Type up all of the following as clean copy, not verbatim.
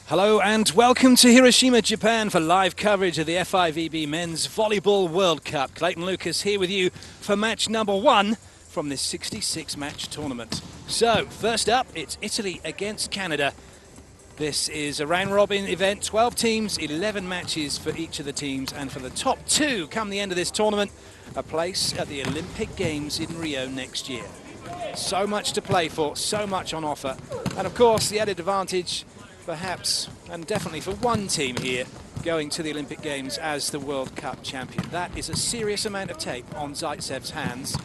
Hello and welcome to Hiroshima, Japan for live coverage of the FIVB Men's Volleyball World Cup. Clayton Lucas here with you for match number 1 from this 66-match tournament. So, first up, it's Italy against Canada. This is a round-robin event, 12 teams, 11 matches for each of the teams, and for the top 2 come the end of this tournament, a place at the Olympic Games in Rio next year. So much to play for, so much on offer, and of course the added advantage perhaps, and definitely for one team here, going to the Olympic Games as the World Cup champion. That is a serious amount of tape on Zaitsev's hands.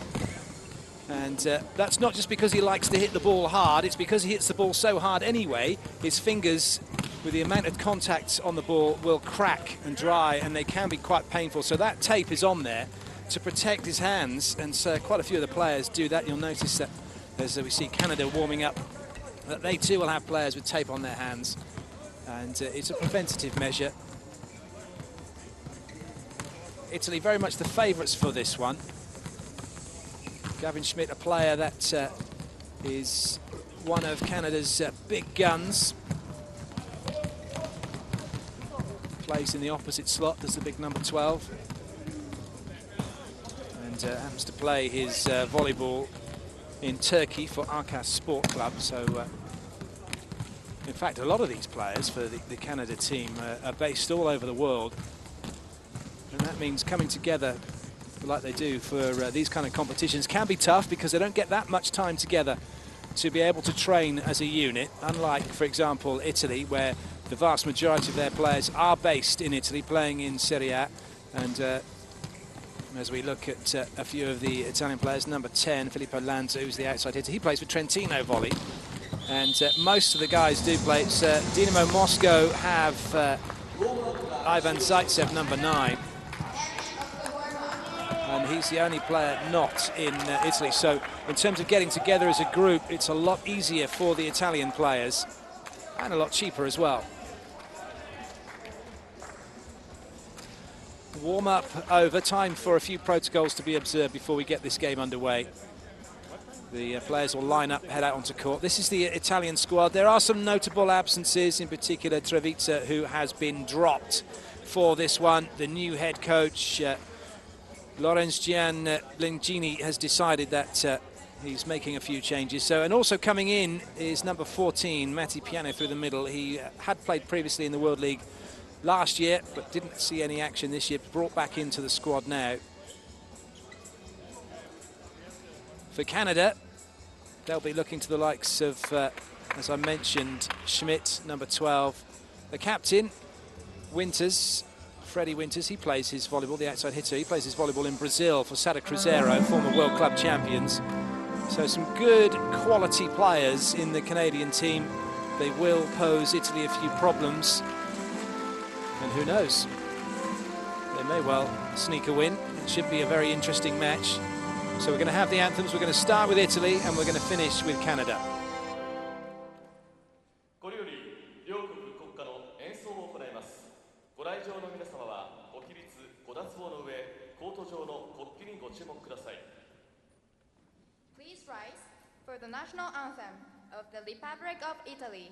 And that's not just because he likes to hit the ball hard, it's because he hits the ball so hard anyway, his fingers, with the amount of contact on the ball, will crack and dry, and they can be quite painful. So that tape is on there to protect his hands, and so quite a few of the players do that. You'll notice that as we see Canada warming up, that they too will have players with tape on their hands, and it's a preventative measure. Italy very much the favourites for this one. Gavin Schmidt, a player that is one of Canada's big guns. Plays in the opposite slot, does the big number 12. And happens to play his volleyball in Turkey for Arkas Sport Club. So, in fact, a lot of these players for the Canada team are based all over the world. And that means coming together like they do for these kind of competitions can be tough because they don't get that much time together to be able to train as a unit, unlike, for example, Italy, where the vast majority of their players are based in Italy, playing in Serie A. And as we look at a few of the Italian players, number 10, Filippo Lanza, who's the outside hitter, he plays for Trentino Volley. And most of the guys do play. It's Dinamo Moscow have Ivan Zaitsev, number 9. And he's the only player not in Italy. So in terms of getting together as a group, it's a lot easier for the Italian players and a lot cheaper as well. Warm-up over, time for a few protocols to be observed before we get this game underway. The players will line up, head out onto court. This is the Italian squad. There are some notable absences, in particular Treviza, who has been dropped for this one. The new head coach, Lorenz Gian Lingini, has decided that he's making a few changes. So, and also coming in is number 14, Matti Piano, through the middle. He had played previously in the World League last year, but didn't see any action this year, brought back into the squad now. For Canada, they'll be looking to the likes of, as I mentioned, Schmidt, number 12. The captain, Winters, Freddie Winters, he plays his volleyball, the outside hitter. He plays his volleyball in Brazil for Sada Cruzeiro, former World Club champions. So some good quality players in the Canadian team. They will pose Italy a few problems. And who knows? They may well sneak a win. It should be a very interesting match. So we're going to have the anthems. We're going to start with Italy and we're going to finish with Canada. Please rise for the national anthem of the Republic of Italy.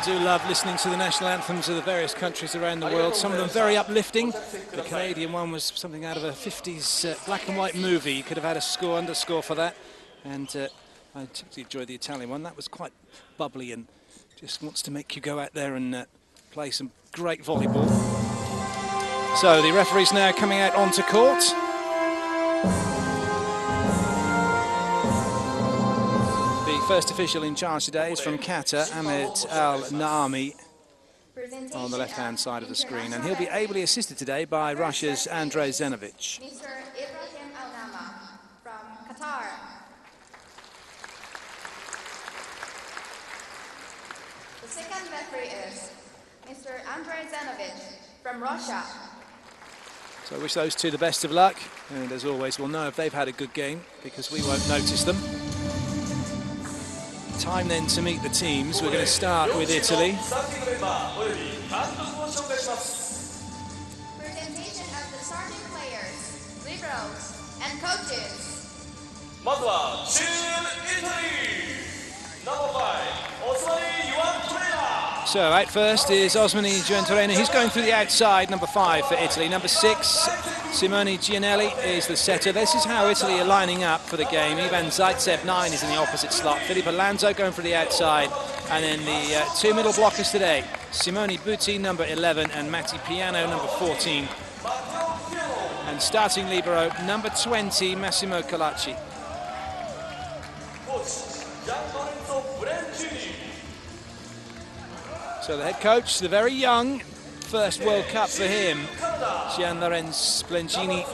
do love listening to the national anthems of the various countries around the world. Some of them very uplifting. The Canadian one was something out of a 50s black and white movie. You could have had a underscore for that. And I particularly enjoyed the Italian one. That was quite bubbly and just wants to make you go out there and play some great volleyball. So the referee's now coming out onto court. First official in charge today is from Qatar, Ahmed Al-Naami, on the left-hand side of the screen, and he'll be ably assisted today by Russia's Andrei Zenovic. Mr. Ibrahim Al-Nama from Qatar. The second referee is Mr. Andrei Zenovic from Russia. So I wish those two the best of luck, and as always we'll know if they've had a good game because we won't notice them. Time then to meet the teams. We're going to start with Italy. Presentation of the starting players, liberals, and coaches. So out first is Osmani Juventurena. He's going through the outside, number 5 for Italy. Number 6, Simone Gianelli is the setter. This is how Italy are lining up for the game. Ivan Zaitsev, 9, is in the opposite slot. Filippo Lanzo going for the outside. And then the two middle blockers today, Simone Butti, number 11, and Matti Piano, number 14. And starting libero, number 20, Massimo Colacci. So the head coach, the very young, first World Cup for him, Gian-Lorenzo Splengini.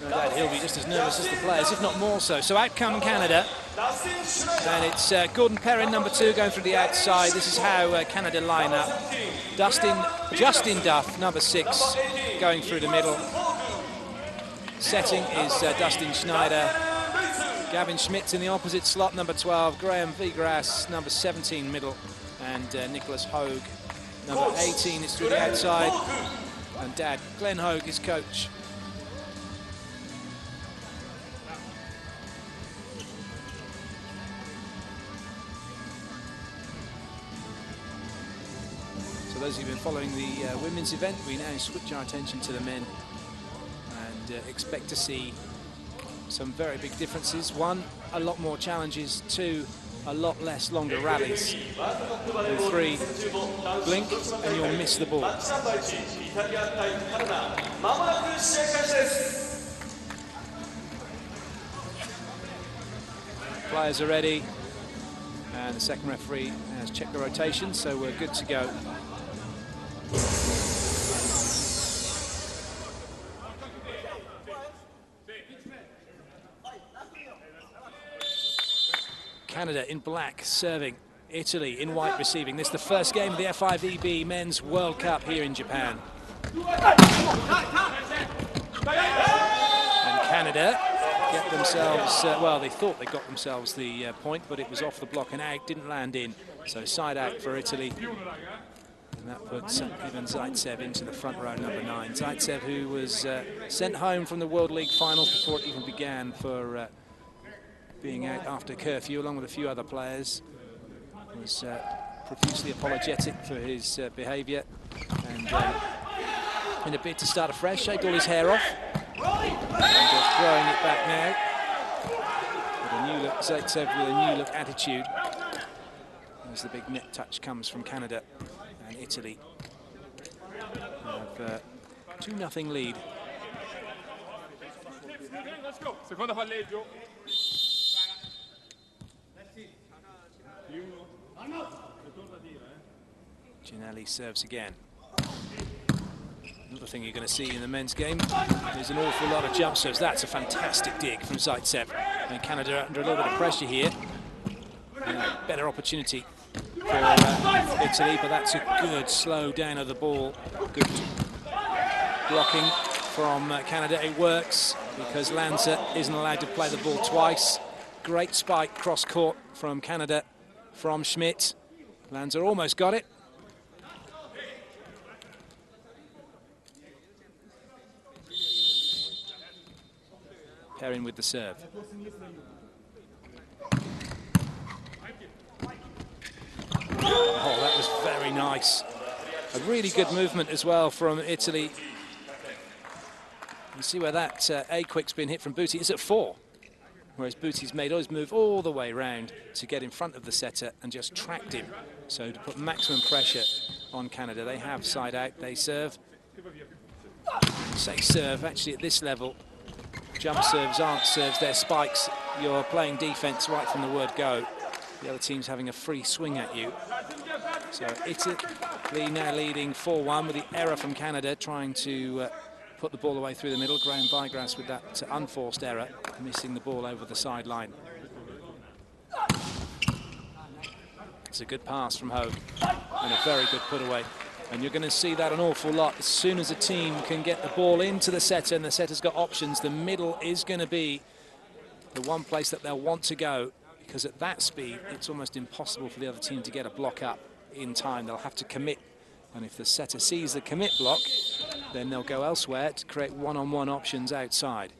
No doubt he'll be just as nervous as the players, if not more so. So out come Canada, and it's Gordon Perrin, number 2, going through the outside. This is how Canada line up. Justin Duff, number 6, going through the middle. Setting is Dustin Schneider. Gavin Schmitz in the opposite slot, number 12. Graham Vigras, number 17, middle. And Nicholas Hogue, number 18, is through the outside. And Dad, Glenn Hogue, is coach. So those who've been following the women's event, we now switch our attention to the men and expect to see some very big differences. 1, a lot more challenges. 2, a lot less longer rallies. And 3, blink and you'll miss the ball. Players are ready, and the second referee has checked the rotation, so we're good to go. Canada in black serving, Italy in white receiving. This is the first game of the FIVB Men's World Cup here in Japan. And Canada get themselves, well, they thought they got themselves the point, but it was off the block and out, didn't land in. So side out for Italy. And that puts Ivan Zaitsev into the front row, number 9. Zaitsev, who was sent home from the World League finals before it even began for being out after curfew, along with a few other players, was profusely apologetic for his behaviour, and in a bid to start afresh, shaved all his hair off, and just throwing it back now. With a new look, Zaitsev with a new look attitude, as the big net touch comes from Canada, and Italy have 2-0 lead. Gianelli serves again. Another thing you're going to see in the men's game is an awful lot of jump serves. That's a fantastic dig from Zaitsev. And Canada under a little bit of pressure here. And a better opportunity for Italy, but that's a good slow down of the ball. Good blocking from Canada. It works because Lanza isn't allowed to play the ball twice. Great spike cross court from Canada, from Schmidt. Lanza almost got it. Perrin with the serve. Oh, that was very nice. A really good movement as well from Italy. You see where that A-quick's been hit from Buti. It's at 4. Whereas Buti's made his move all the way round to get in front of the setter and just tracked him. So to put maximum pressure on Canada. They have side out, they serve. Say serve, actually at this level, jump serves aren't serves, they're spikes. You're playing defense right from the word go. The other team's having a free swing at you. So Italy now leading 4-1 with the error from Canada, trying to put the ball away through the middle. Graham Bygras with that unforced error, missing the ball over the sideline. It's a good pass from Ho and a very good put away. And you're going to see that an awful lot. As soon as a team can get the ball into the setter and the setter's got options, the middle is going to be the one place that they'll want to go, because at that speed, it's almost impossible for the other team to get a block up in time. They'll have to commit. And if the setter sees the commit block, then they'll go elsewhere to create one-on-one options outside.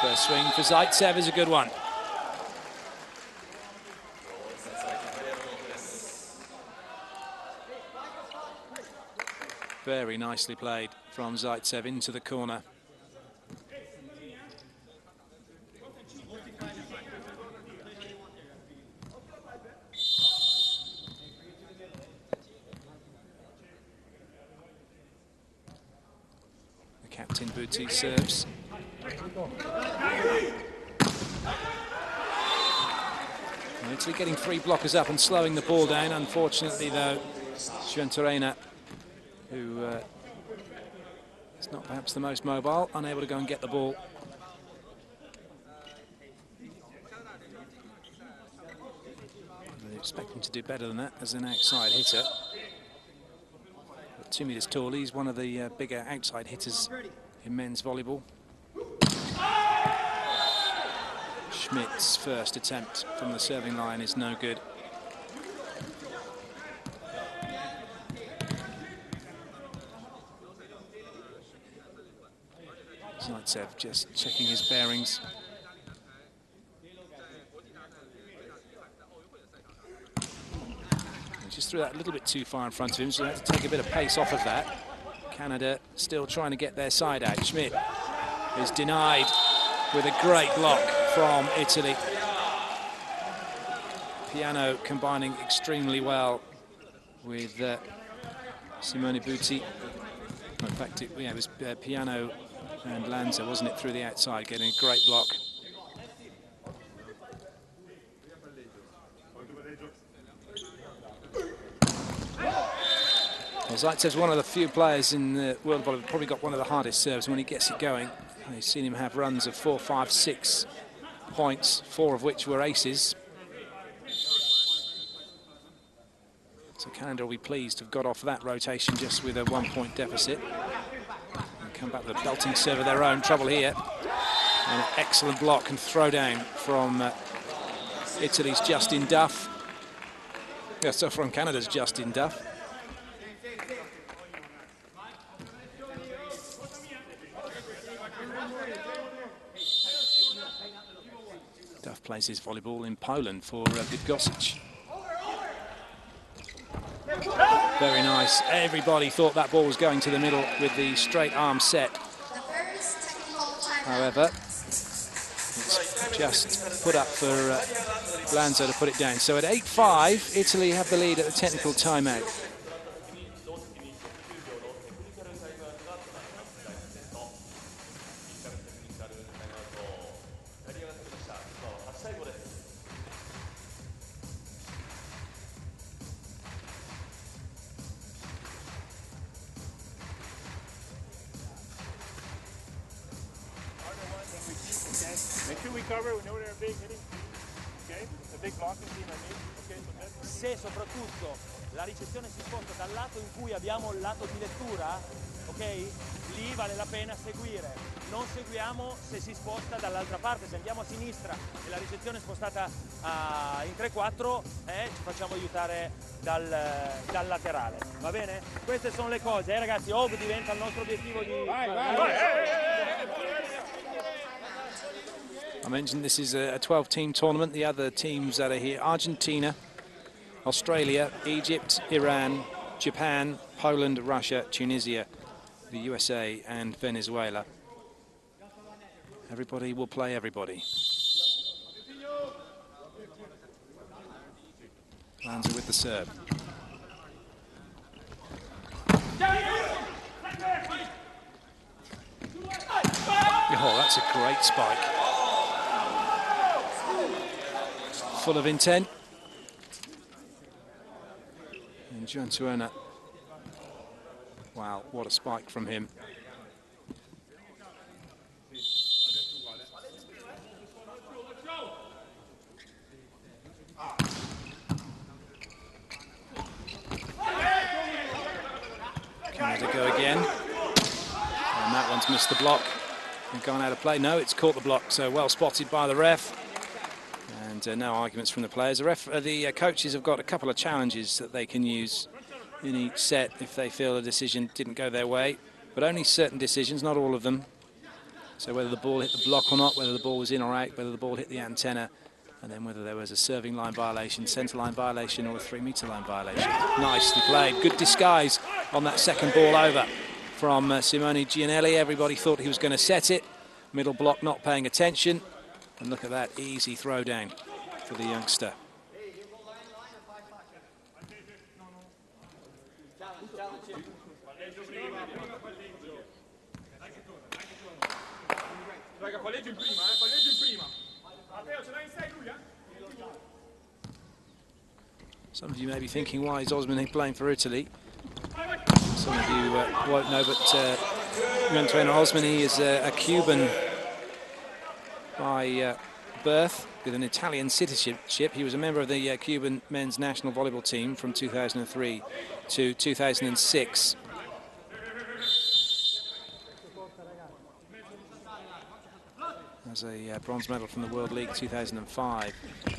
First swing for Zaitsev is a good one. Very nicely played from Zaitsev into the corner. The captain Buti serves. Italy getting 3 blockers up and slowing the ball down. Unfortunately, though, Scientorena, who is not perhaps the most mobile, unable to go and get the ball. They expect him to do better than that as an outside hitter. But 2 meters tall, he's one of the bigger outside hitters in men's volleyball. Schmidt's first attempt from the serving line is no good. Zaitsev just checking his bearings. He just threw that a little bit too far in front of him, so they have to take a bit of pace off of that. Canada still trying to get their side out. Schmidt is denied with a great block from Italy. Piano combining extremely well with Simone Buti. In fact, it was Piano and Lanza, wasn't it, through the outside, getting a great block. Well, Zaitsev's one of the few players in the world of volleyball, probably got one of the hardest serves when he gets it going. You've seen him have runs of 4, 5, 6 points, 4 of which were aces. So Canada will be pleased to have got off that rotation just with a 1-point deficit. And come back with a belting serve of their own. Trouble here. And an excellent block and throw down from Italy's Justin Duff. Yeah, so from Canada's Justin Duff. Duff plays his volleyball in Poland for Bydgoszcz. Very nice. Everybody thought that ball was going to the middle with the straight arm set. However, it's just put up for Lanza to put it down. So at 8-5, Italy have the lead at the technical timeout. Se soprattutto la ricezione si sposta dal lato in cui abbiamo il lato di lettura, ok? Lì vale la pena seguire. Non seguiamo se si sposta dall'altra parte. Se andiamo a sinistra e la ricezione è spostata in 3-4, ci facciamo aiutare dal laterale. Va bene? Queste sono le cose, ragazzi. Hog diventa il nostro obiettivo di... I mentioned this is a 12-team tournament. The other teams that are here: Argentina, Australia, Egypt, Iran, Japan, Poland, Russia, Tunisia, the USA and Venezuela. Everybody will play everybody. Lanza with the serve. Oh, that's a great spike. Full of intent. And Giantuona. Wow, what a spike from him. Canada go again. And that one's missed the block and gone out of play. No, it's caught the block, so well spotted by the ref. And no arguments from the players. The coaches have got a couple of challenges that they can use in each set if they feel a decision didn't go their way, but only certain decisions, not all of them. So whether the ball hit the block or not, whether the ball was in or out, whether the ball hit the antenna, and then whether there was a serving line violation, centre line violation or a 3-metre line violation. Nicely played. Good disguise on that second ball over from Simone Gianelli. Everybody thought he was going to set it. Middle block not paying attention. And look at that easy throw down for the youngster. Some of you may be thinking, why is Osmani playing for Italy? Some of you won't know, but Giantuona Osmani is a Cuban by birth with an Italian citizenship. He was a member of the Cuban men's national volleyball team from 2003 to 2006. As a bronze medal from the World League 2005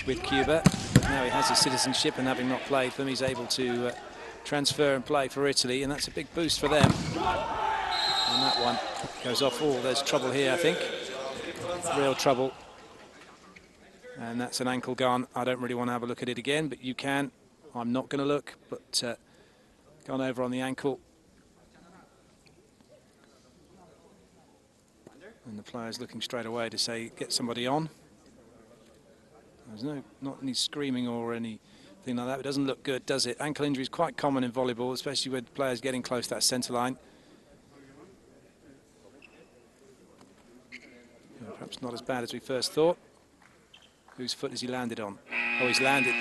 with Cuba. Now he has his citizenship, and having not played for them, he's able to transfer and play for Italy, and that's a big boost for them. And that one goes off. Oh, there's trouble here, I think. Real trouble. And that's an ankle gone. I don't really want to have a look at it again, but you can. I'm not going to look, but gone over on the ankle. And the player's looking straight away to say, get somebody on. There's not any screaming or anything like that. It doesn't look good, does it? Ankle injury is quite common in volleyball, especially with players getting close to that centre line. Perhaps not as bad as we first thought. Whose foot has he landed on? Oh, he's landed.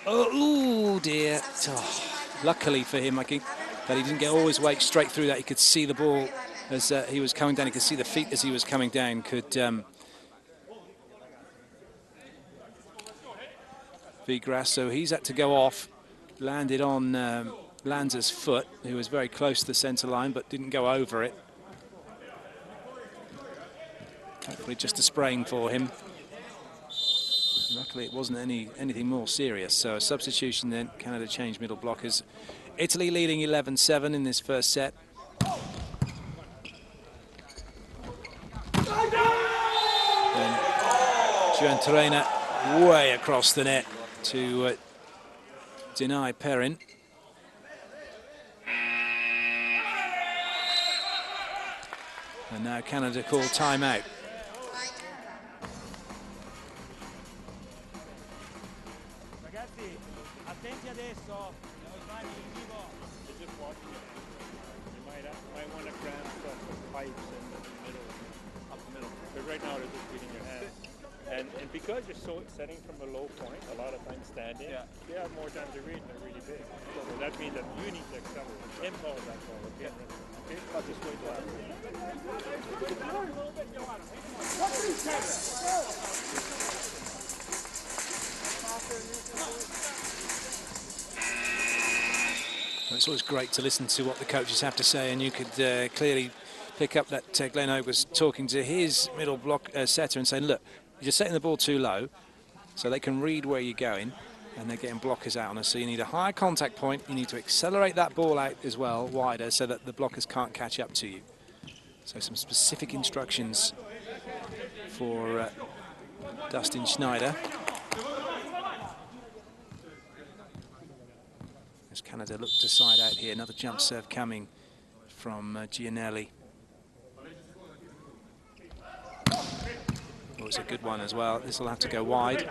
Oh, dear. Oh, luckily for him, I think, that he didn't get all his weight straight through that. He could see the ball as he was coming down. He could see the feet as he was coming down. Vigras, so he's had to go off. Landed on Lanza's foot, who was very close to the centre line, but didn't go over it. Hopefully just a sprain for him. Luckily it wasn't anything more serious. So a substitution then. Canada changed middle blockers. Italy leading 11-7 in this first set. Then Giantuona way across the net to deny Perrin. And now Canada call timeout. Ragazzi, attenti adesso. Just watching it. You might want to grab stuff with pipes in the middle, up the middle. But right now they're just beating your hand. And because you're so setting from a low point, a lot of times standing, they have more time to read and they're really big. So that means that you need to accelerate. Impulse that ball, okay? Okay? I'll just wait till after. It's always great to listen to what the coaches have to say, and you could clearly pick up that Glenn Hoag was talking to his middle block setter and saying, look, you're setting the ball too low, so they can read where you're going, and they're getting blockers out on us. So you need a higher contact point. You need to accelerate that ball out as well, wider, so that the blockers can't catch up to you. So some specific instructions for Dustin Schneider. As Canada look to side out here, another jump serve coming from Gianelli. Oh, it's a good one as well. This will have to go wide.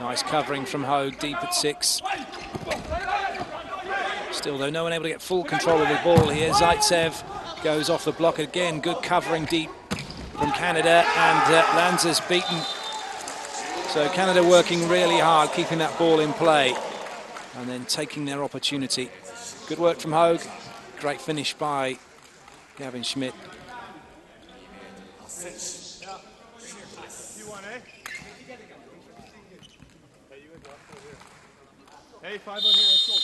Nice covering from Hogue, deep at 6. Still, though, no one able to get full control of the ball here. Zaitsev goes off the block again. Good covering deep from Canada, and Lanza's beaten. So Canada working really hard, keeping that ball in play, and then taking their opportunity. Good work from Hogue. Great finish by Gavin Schmidt. Hey, 5 on here, let's go.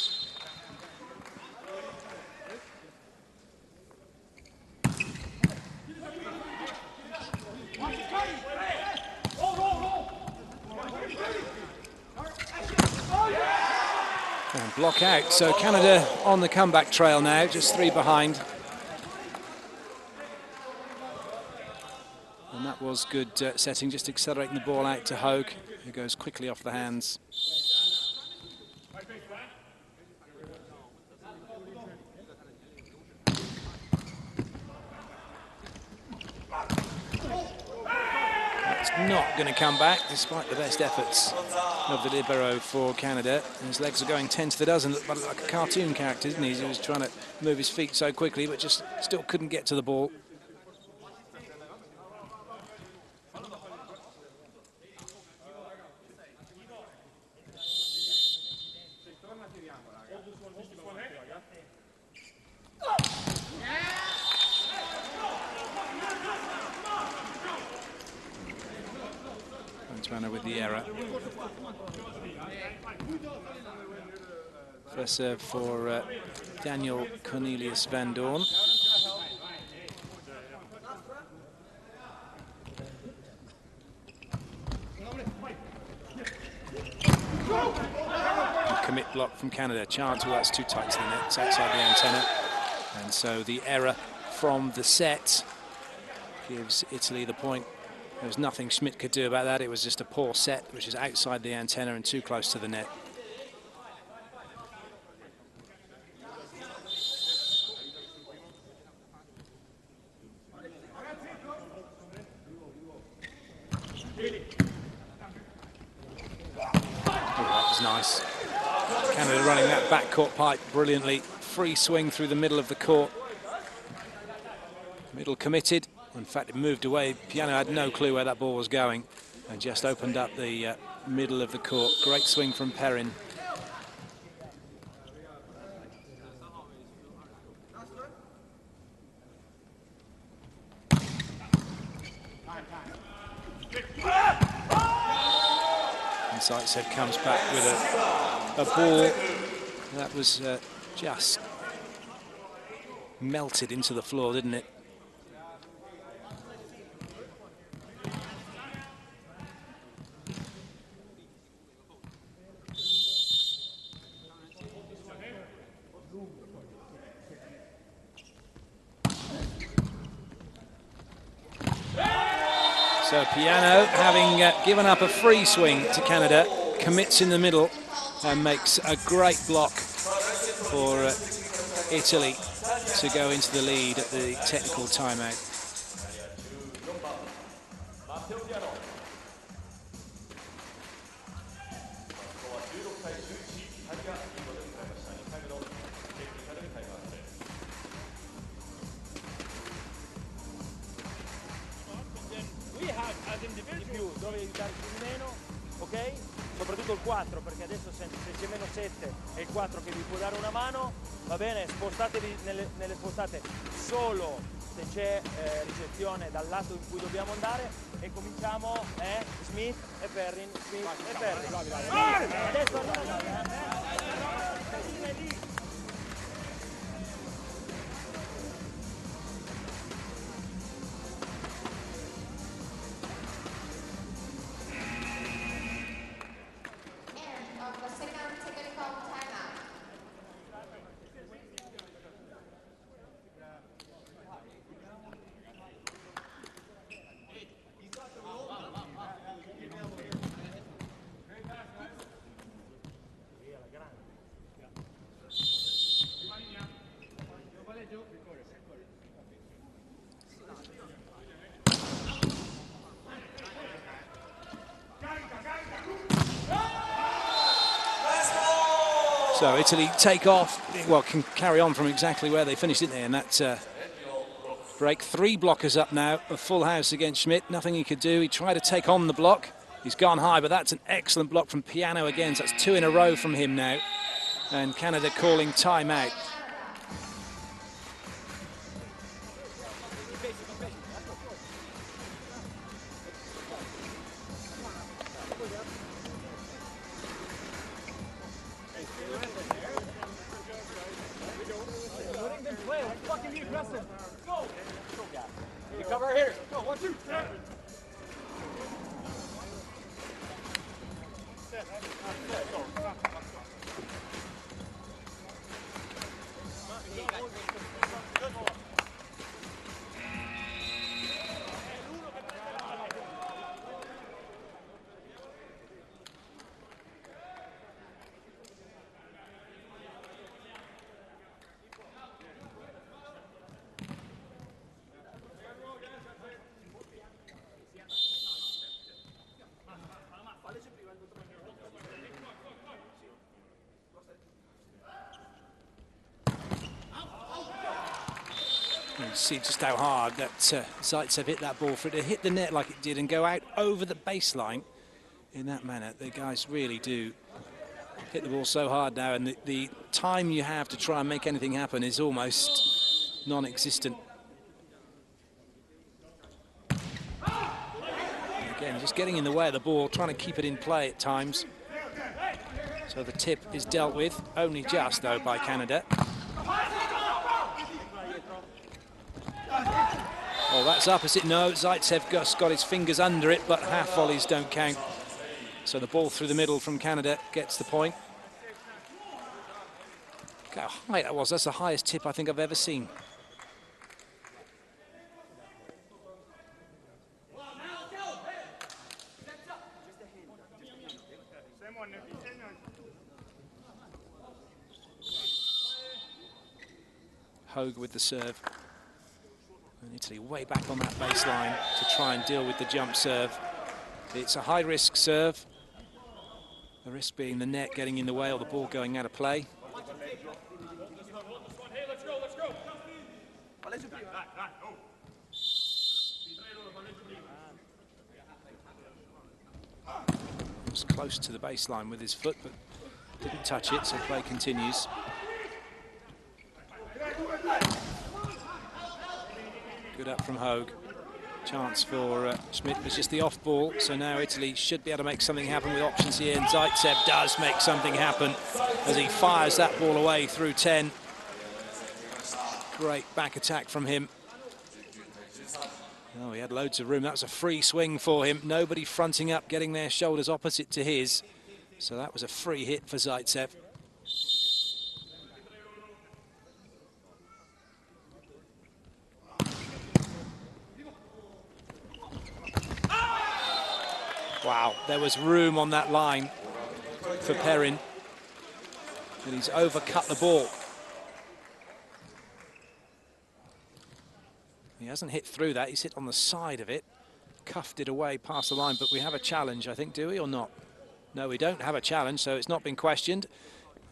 And block out, so Canada on the comeback trail now, just 3 behind. And that was good setting, just accelerating the ball out to Hogue, who goes quickly off the hands. Not going to come back, despite the best efforts of the libero for Canada. His legs are going 10 to the dozen, looked like a cartoon character, didn't he? He was trying to move his feet so quickly, but just still couldn't get to the ball. With the error. First serve for Daniel Cornelius van Doorn. Commit block from Canada. Chance, well, that's too tight to the net. It's outside the antenna. And so the error from the set gives Italy the point. There was nothing Schmidt could do about that. It was just a poor set, which is outside the antenna and too close to the net. Oh, that was nice. Canada running that backcourt pipe brilliantly. Free swing through the middle of the court. Middle committed. In fact, it moved away. Piano had no clue where that ball was going and just opened up the middle of the court. Great swing from Perrin. And Zaitsev comes back with a ball that was just melted into the floor, didn't it? So Piano, having given up a free swing to Canada, commits in the middle and makes a great block for Italy to go into the lead at the technical timeout. Dove aiutare più di meno, ok? Soprattutto il 4, perché adesso se c'è meno 7 e il 4 che vi può dare una mano, va bene, spostatevi nelle spostate solo se c'è ricezione dal lato in cui dobbiamo andare e cominciamo Smith e Perrin, Smith e Perrin. Adesso lì. So Italy take off, well, can carry on from exactly where they finished, didn't they? And that break. 3 blockers up now, a full house against Schmidt. Nothing he could do. He tried to take on the block. He's gone high, but that's an excellent block from Piano again. So that's 2 in a row from him now. And Canada calling timeout. Cover here. Go, 1, 2. You see just how hard that Zaitsev hit that ball. For it to hit the net like it did and go out over the baseline in that manner. The guys really do hit the ball so hard now, and the time you have to try and make anything happen is almost non-existent. Again, just getting in the way of the ball, trying to keep it in play at times. So the tip is dealt with, only just though by Canada. Oh, that's opposite. No, Zaitsev got his fingers under it, but half volleys don't count. So the ball through the middle from Canada gets the point. Look how high that was. That's the highest tip I think I've ever seen. Hogue with the serve. And Italy way back on that baseline to try and deal with the jump serve. It's a high-risk serve. The risk being the net getting in the way or the ball going out of play. He was close to the baseline with his foot, but didn't touch it, so play continues. Good up from Hogue. Chance for Schmidt was just the off ball, so now Italy should be able to make something happen with options here, and Zaitsev does make something happen as he fires that ball away through 10. Great back attack from him. Oh, he had loads of room. That was a free swing for him. Nobody fronting up, getting their shoulders opposite to his. So that was a free hit for Zaitsev. Wow, there was room on that line for Perrin, and he's overcut the ball. He hasn't hit through that, he's hit on the side of it, cuffed it away past the line, but we have a challenge, I think, do we, or not? No, we don't have a challenge, so it's not been questioned.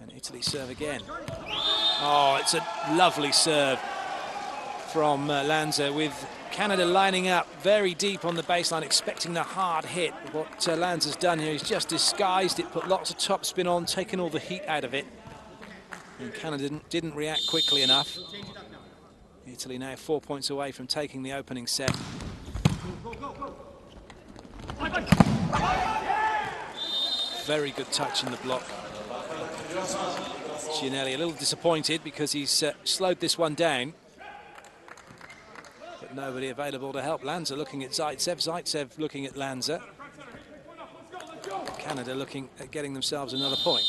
And Italy serve again. Oh, it's a lovely serve from Lanza, with Canada lining up very deep on the baseline, expecting the hard hit. What Lanza's done here, he's just disguised it, put lots of topspin on, taken all the heat out of it. And Canada didn't react quickly enough. Italy now 4 points away from taking the opening set. Very good touch in the block. Gianelli a little disappointed because he's slowed this one down. But nobody available to help. Lanza looking at Zaitsev, Zaitsev looking at Lanza. Canada looking at getting themselves another point.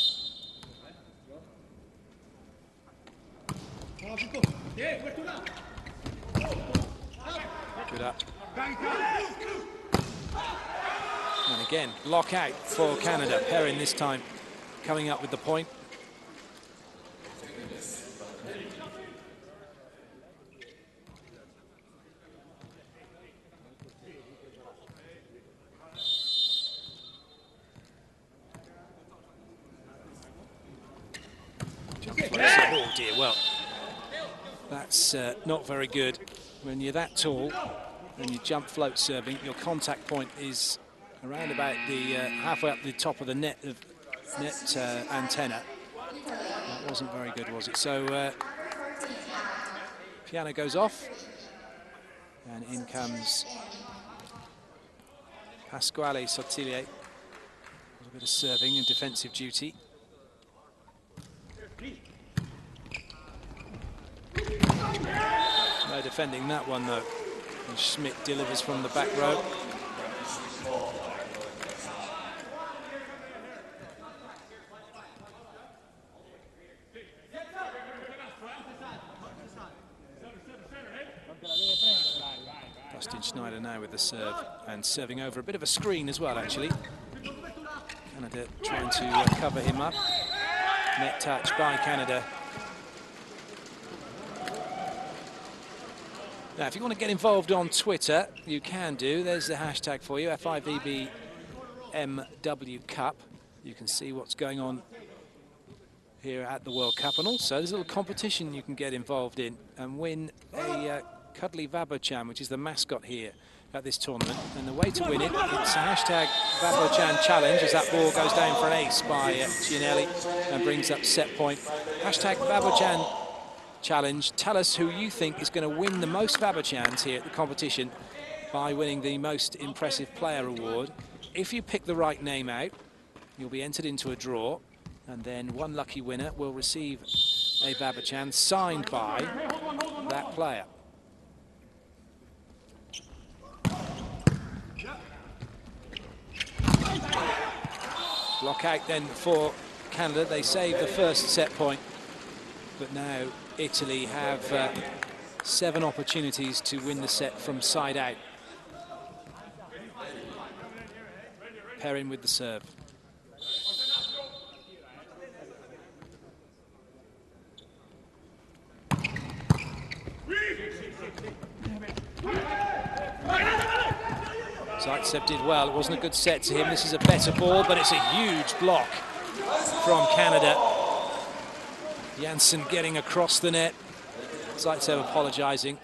Good up. And again, lockout for Canada. Perrin this time coming up with the point. dear, well, that's not very good. When you're that tall and you jump float serving, your contact point is around about the halfway up the top of the net antenna. That wasn't very good, was it? So piano goes off, and in comes Pasquale Sottile. A little bit of serving and defensive duty. No defending that one, though. And Schmidt delivers from the back row. Dustin Schneider now with the serve, and serving over a bit of a screen as well, actually. Canada trying to cover him up. Net touch by Canada. Now, if you want to get involved on Twitter, you can do. There's the hashtag for you, FIVB MW Cup. You can see what's going on here at the World Cup, and also there's a little competition you can get involved in and win a cuddly Vabochan, which is the mascot here at this tournament. And the way to win it, it's a hashtag Vabochan challenge, as that ball goes down for an ace by Gianelli and brings up set point. Hashtag Vabochan challenge. Tell us who you think is going to win the most Vabochans here at the competition by winning the most impressive player award. If you pick the right name out, you'll be entered into a draw, and then one lucky winner will receive a Vabochan signed by that player. Block out then for Canada. They save the first set point, but now Italy have 7 opportunities to win the set from side out. Perrin with the serve. Zaitsev did well. It wasn't a good set to him. This is a better ball, but it's a huge block from Canada. Janssen getting across the net. Zaitsev apologising.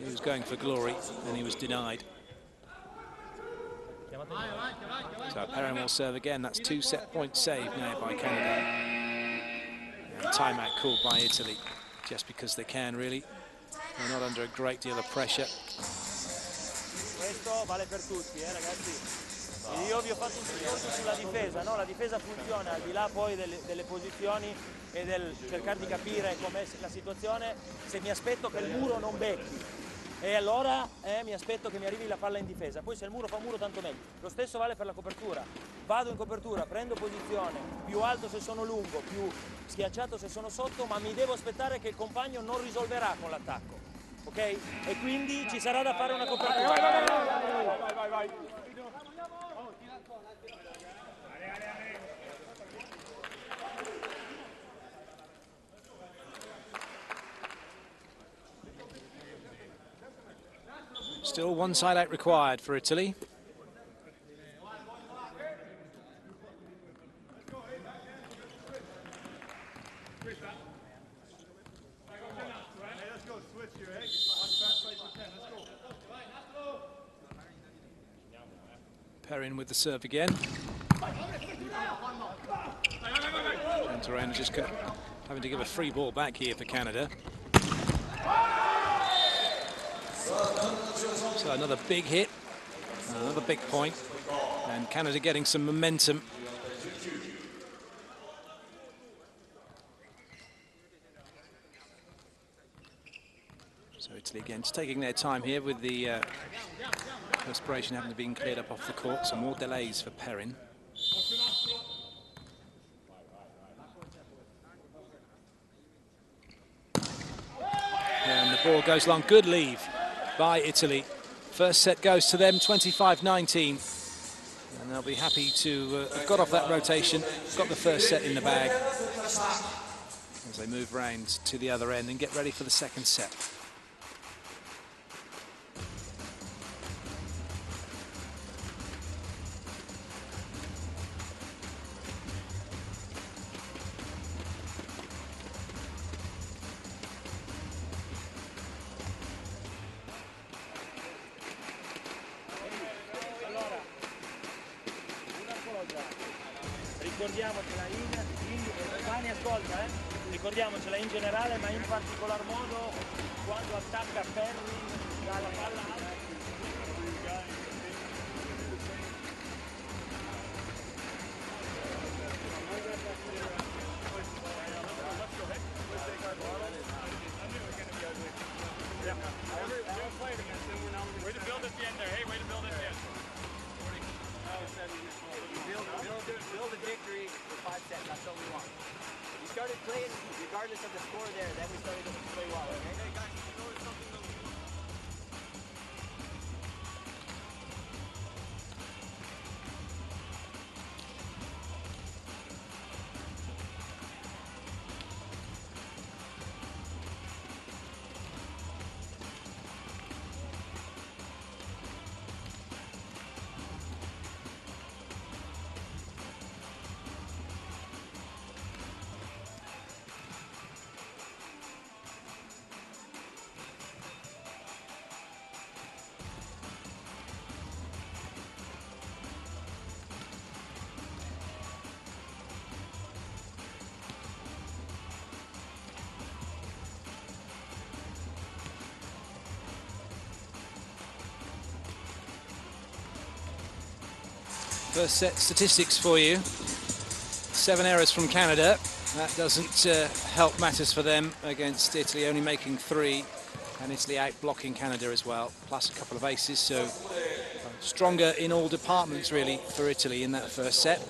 He was going for glory, and he was denied. So Perrin will serve again. That's 2 set points saved now by Canada. And timeout called by Italy, just because they can, really. They're not under a great deal of pressure. Questo vale per tutti, ragazzi. Io vi ho fatto un discorso sulla difesa, no? La difesa funziona al di là poi delle posizioni e del cercare di capire com'è la situazione. Se mi aspetto che il muro non becchi, e allora mi aspetto che mi arrivi la palla in difesa. Poi se il muro fa muro, tanto meglio. Lo stesso vale per la copertura. Vado in copertura, prendo posizione, più alto se sono lungo, più schiacciato se sono sotto, ma mi devo aspettare che il compagno non risolverà con l'attacco. Ok? E quindi ci sarà da fare una copertura. Vai. Still one side out required for Italy. Perrin with the serve again. And Turan just having to give a free ball back here for Canada. So another big hit, another big point, and Canada getting some momentum. So Italy again just taking their time here with the perspiration having to be cleared up off the court. Some more delays for Perrin. And the ball goes long. Good leave by Italy. First set goes to them, 25-19. And they'll be happy to have got off that rotation, got the first set in the bag as they move round to the other end and get ready for the second set. ricordiamocela Vani ascolta, ricordiamocela in generale, ma in particolar modo quando attacca Perry dalla palla alta. Way to build at the end there. Hey, way to build at the end. Build a victory for 5 sets. That's what we want. We started playing regardless of the score there. Then we started to play well. Okay? Hey guys, you know something that First set statistics for you. 7 errors from Canada. That doesn't help matters for them against Italy, only making 3. And Italy out blocking Canada as well, plus a couple of aces. So stronger in all departments, really, for Italy in that first set.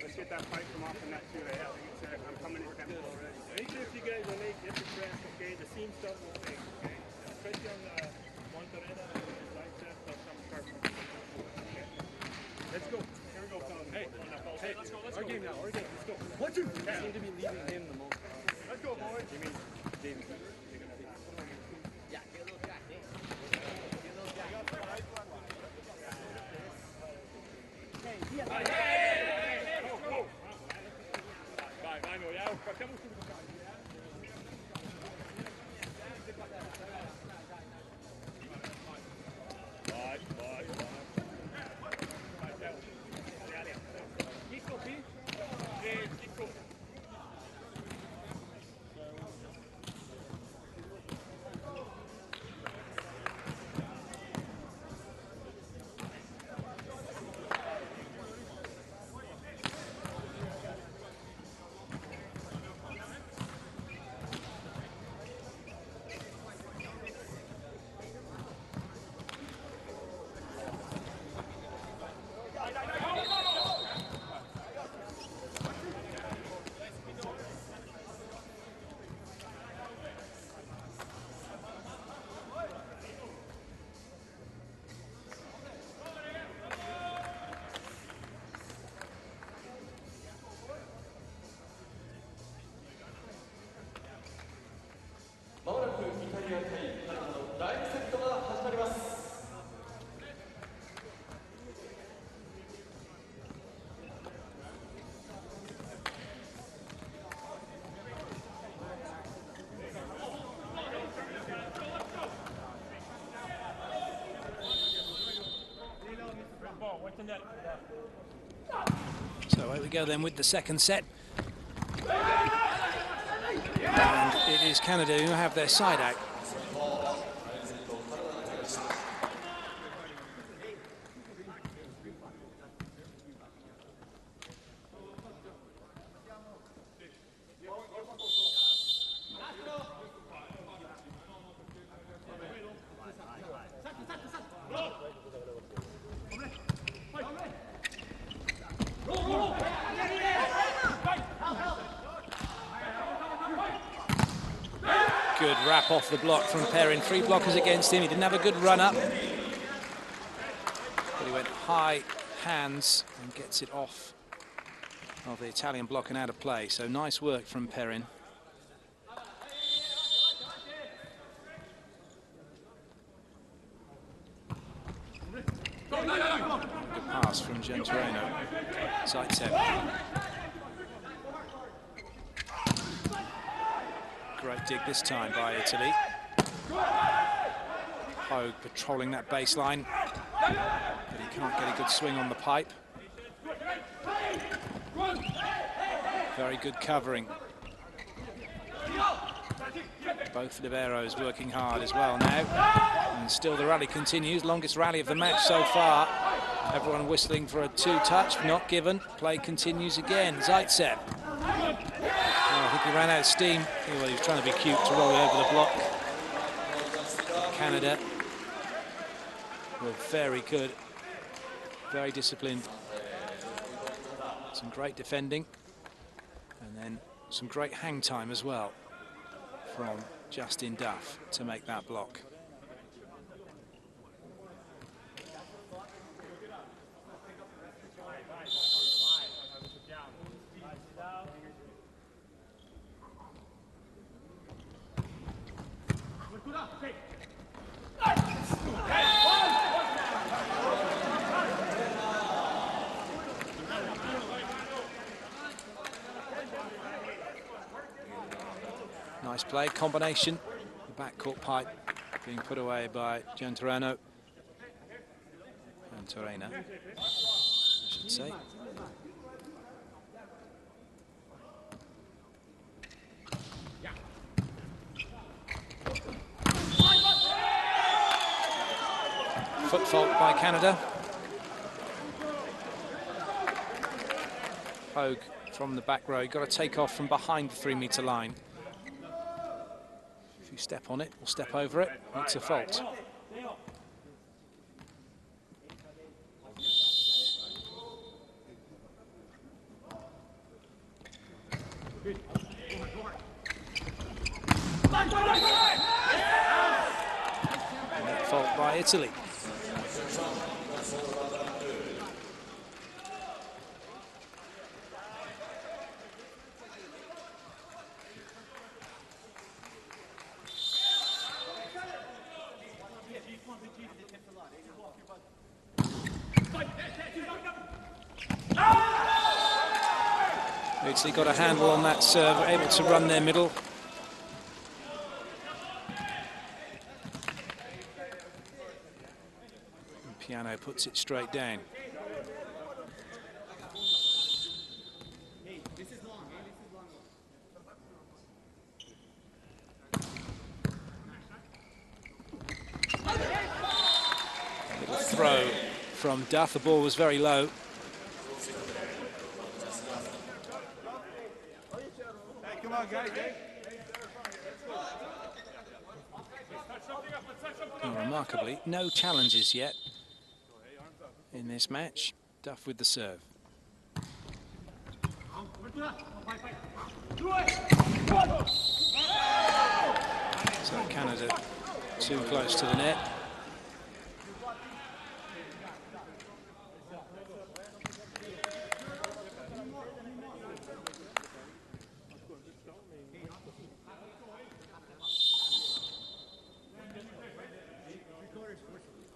Let's get that fight from off in that too. Yeah, I think it's, I'm coming in tempo already. Make sure if you guys are late, get the press, okay? The seam stuff will take, okay? Especially on the Monterrey and bicep, they'll come sharp. Okay? Let's go. Here we go, fellas. Hey, hey, let's go. Our game now. Our game. Let's go. 1, 2. Yeah. Seem to be leaving him the most. Let's go, boys. You mean David? yeah, get a little jack. Vai, meu, ja, facciamo subito. Vai. Chicco qui? Chicco. So away we go then with the second set. And it is Canada who have their side out. Good wrap off the block from Perrin. 3 blockers against him. He didn't have a good run up, but he went high hands and gets it off of the Italian block and out of play. So nice work from Perrin. Good pass from Gentoreno. Zaitsev. Great dig this time by Italy. Hogue patrolling that baseline, but he can't get a good swing on the pipe. Very good covering. Both liberos working hard as well now. And still the rally continues. Longest rally of the match so far. Everyone whistling for a two-touch, not given. Play continues again. Zaitsev. I think he ran out of steam. Well, he was trying to be cute to roll it over the block. Canada were very good, very disciplined. Some great defending, and then some great hang time as well from Justin Duff to make that block. Nice play, combination. The backcourt pipe being put away by Gentoreno. Gentorena, I should say. Foot fault by Canada. Hogue from the back row. You've got to take off from behind the 3-meter line. If you step on it or step over it, it's a fault. Net fault by Italy. Italy got a handle on that serve, able to run their middle. And Piano puts it straight down. A little throw from Duff. The ball was very low. And remarkably, no challenges yet in this match. Duff with the serve. So Canada too close to the net.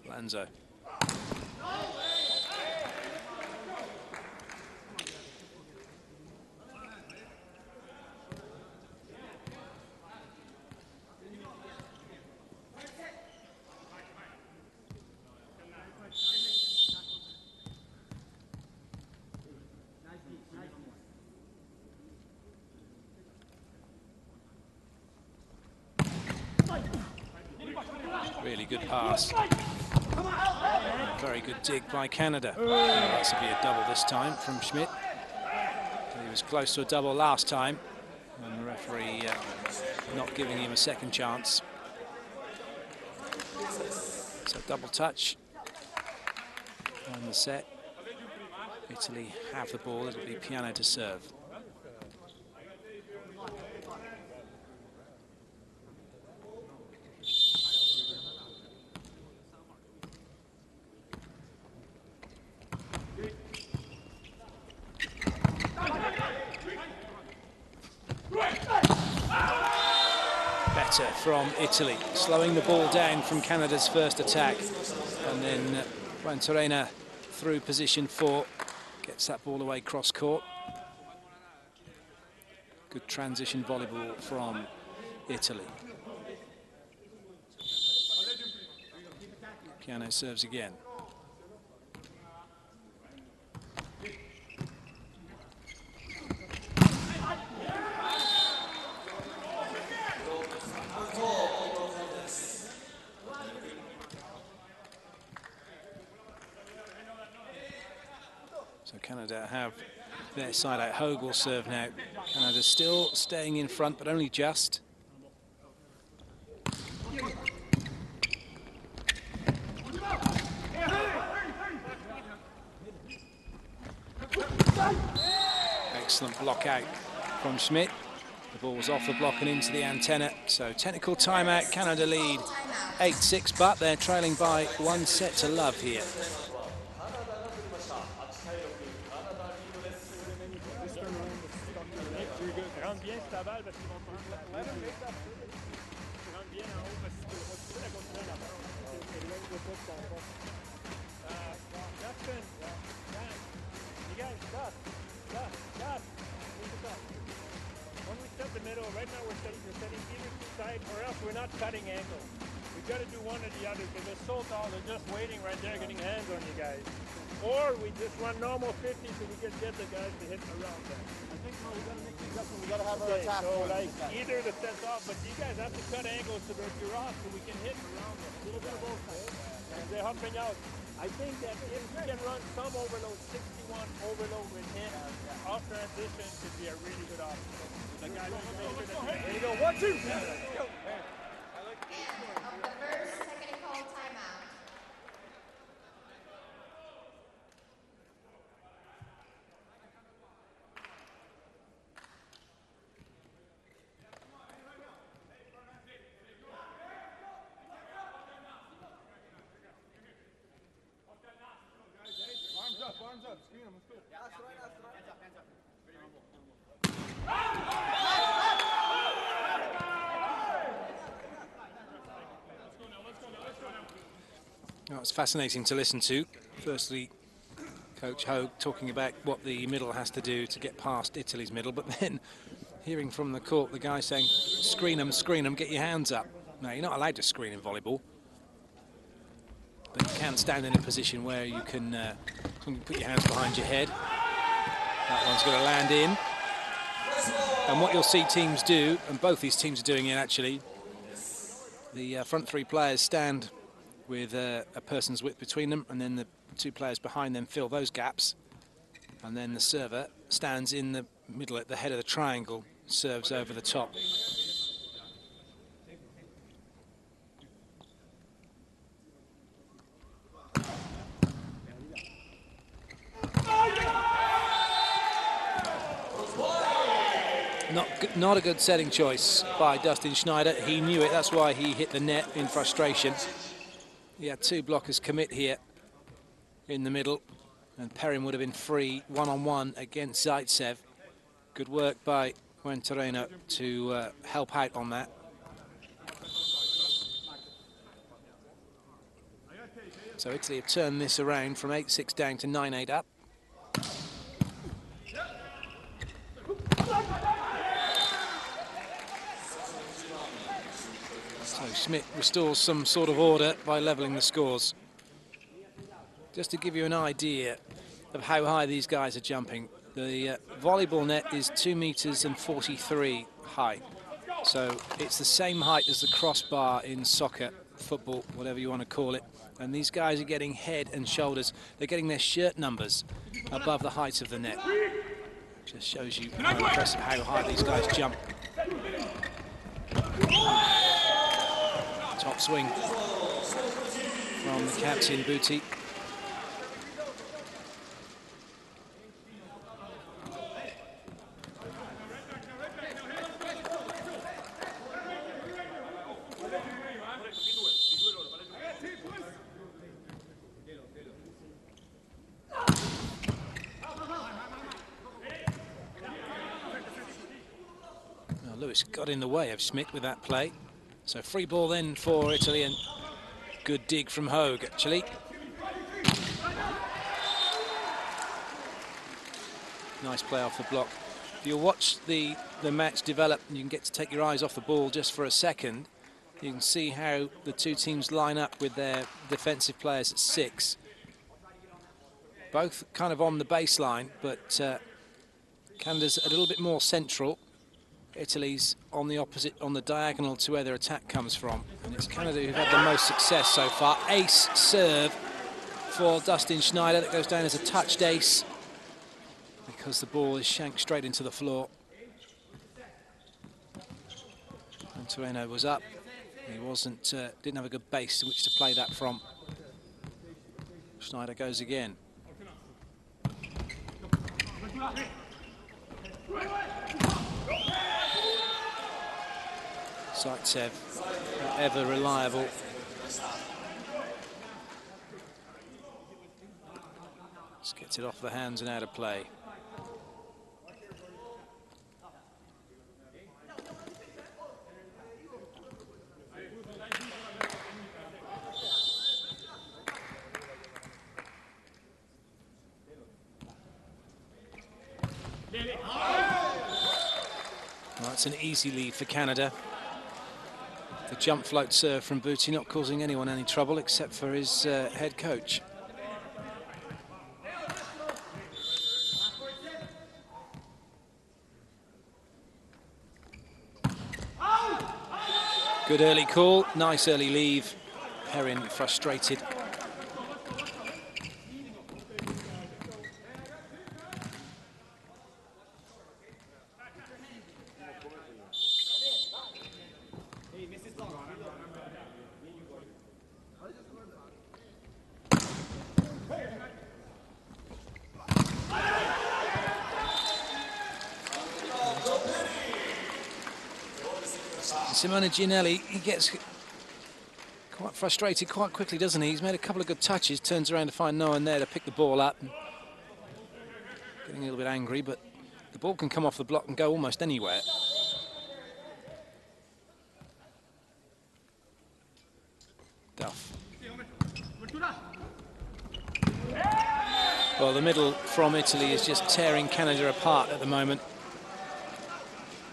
Lanzo. Really good pass. Very good dig by Canada. That's to be a double this time from Schmidt. He was close to a double last time, and the referee not giving him a second chance. So double touch on the set. Italy have the ball. It'll be Piano to serve. Counter from Italy, slowing the ball down from Canada's first attack. And then Juan through position 4, gets that ball away cross court. Good transition volleyball from Italy. Piano serves again. So Canada have their side out. Hogue will serve now. Canada still staying in front, but only just. Excellent block out from Schmidt. The ball was off the block and into the antenna. So technical timeout. Canada lead 8-6, but they're trailing by 1 set to love here. When we set the middle, right now we're setting either side, or else we're not cutting angles. We've got to do one or the other because they're so tall, they're just waiting right there, getting hands on you guys. Or we just run normal 50 so we can get the guys to hit around them. I think we got to make the adjustment. We got to have our attack. So like either the set's off, but you guys have to cut angles so that you're off so we can hit around them. A little bit of both sides. And they're hopping out. I think that if we can run some overload, 61 overload with him, off transition could be a really good option. The guy there you go, 1, 2. Go. End of the first technical timeout. Arms up, screen him, let's go. Yeah, that's right, hands up, hands up. Well, it's fascinating to listen to. Firstly, Coach Hogue talking about what the middle has to do to get past Italy's middle, but then hearing from the court the guy saying, screen them, get your hands up. No, you're not allowed to screen in volleyball. But you can stand in a position where you can put your hands behind your head. That one's going to land in. And what you'll see teams do, and both these teams are doing it actually, the front 3 players stand with a person's width between them, and then the 2 players behind them fill those gaps. And then the server stands in the middle at the head of the triangle, serves over the top. Not a good setting choice by Dustin Schneider. He knew it, that's why he hit the net in frustration. He had 2 blockers commit here in the middle, and Perrin would have been free one-on-one against Zaitsev. Good work by Juan to help out on that. So Italy have turned this around from 8-6 down to 9-8 up. So Schmidt restores some sort of order by levelling the scores. Just to give you an idea of how high these guys are jumping, the volleyball net is 2.43 meters high. So it's the same height as the crossbar in soccer, football, whatever you want to call it. And these guys are getting head and shoulders. They're getting their shirt numbers above the height of the net. Just shows you how impressive how high these guys jump. Top swing from the captain, Booty. Lewis got in the way of Schmidt with that play. So free ball then for Italy, and good dig from Hogue, actually. Nice play off the block. If you watch the match develop, and you can get to take your eyes off the ball just for a second, you can see how the two teams line up with their defensive players at 6. Both kind of on the baseline, but Canada's a little bit more central. Italy's on the opposite, on the diagonal to where their attack comes from. And it's Canada who've had the most success so far. Ace serve for Dustin Schneider that goes down as a touched ace because the ball is shanked straight into the floor. And Toreno was up. He didn't have a good base to which to play that from. Schneider goes again. Zaitsev, ever reliable. Just gets it off the hands and out of play. Well, it's an easy lead for Canada. The jump float serve from Booty not causing anyone any trouble except for his head coach. Good early call, nice early leave. Perrin frustrated. Simone Gianelli, he gets quite frustrated quite quickly, doesn't he? He's made a couple of good touches, turns around to find no one there to pick the ball up. Getting a little bit angry, but the ball can come off the block and go almost anywhere. Duff. Well, the middle from Italy is just tearing Canada apart at the moment.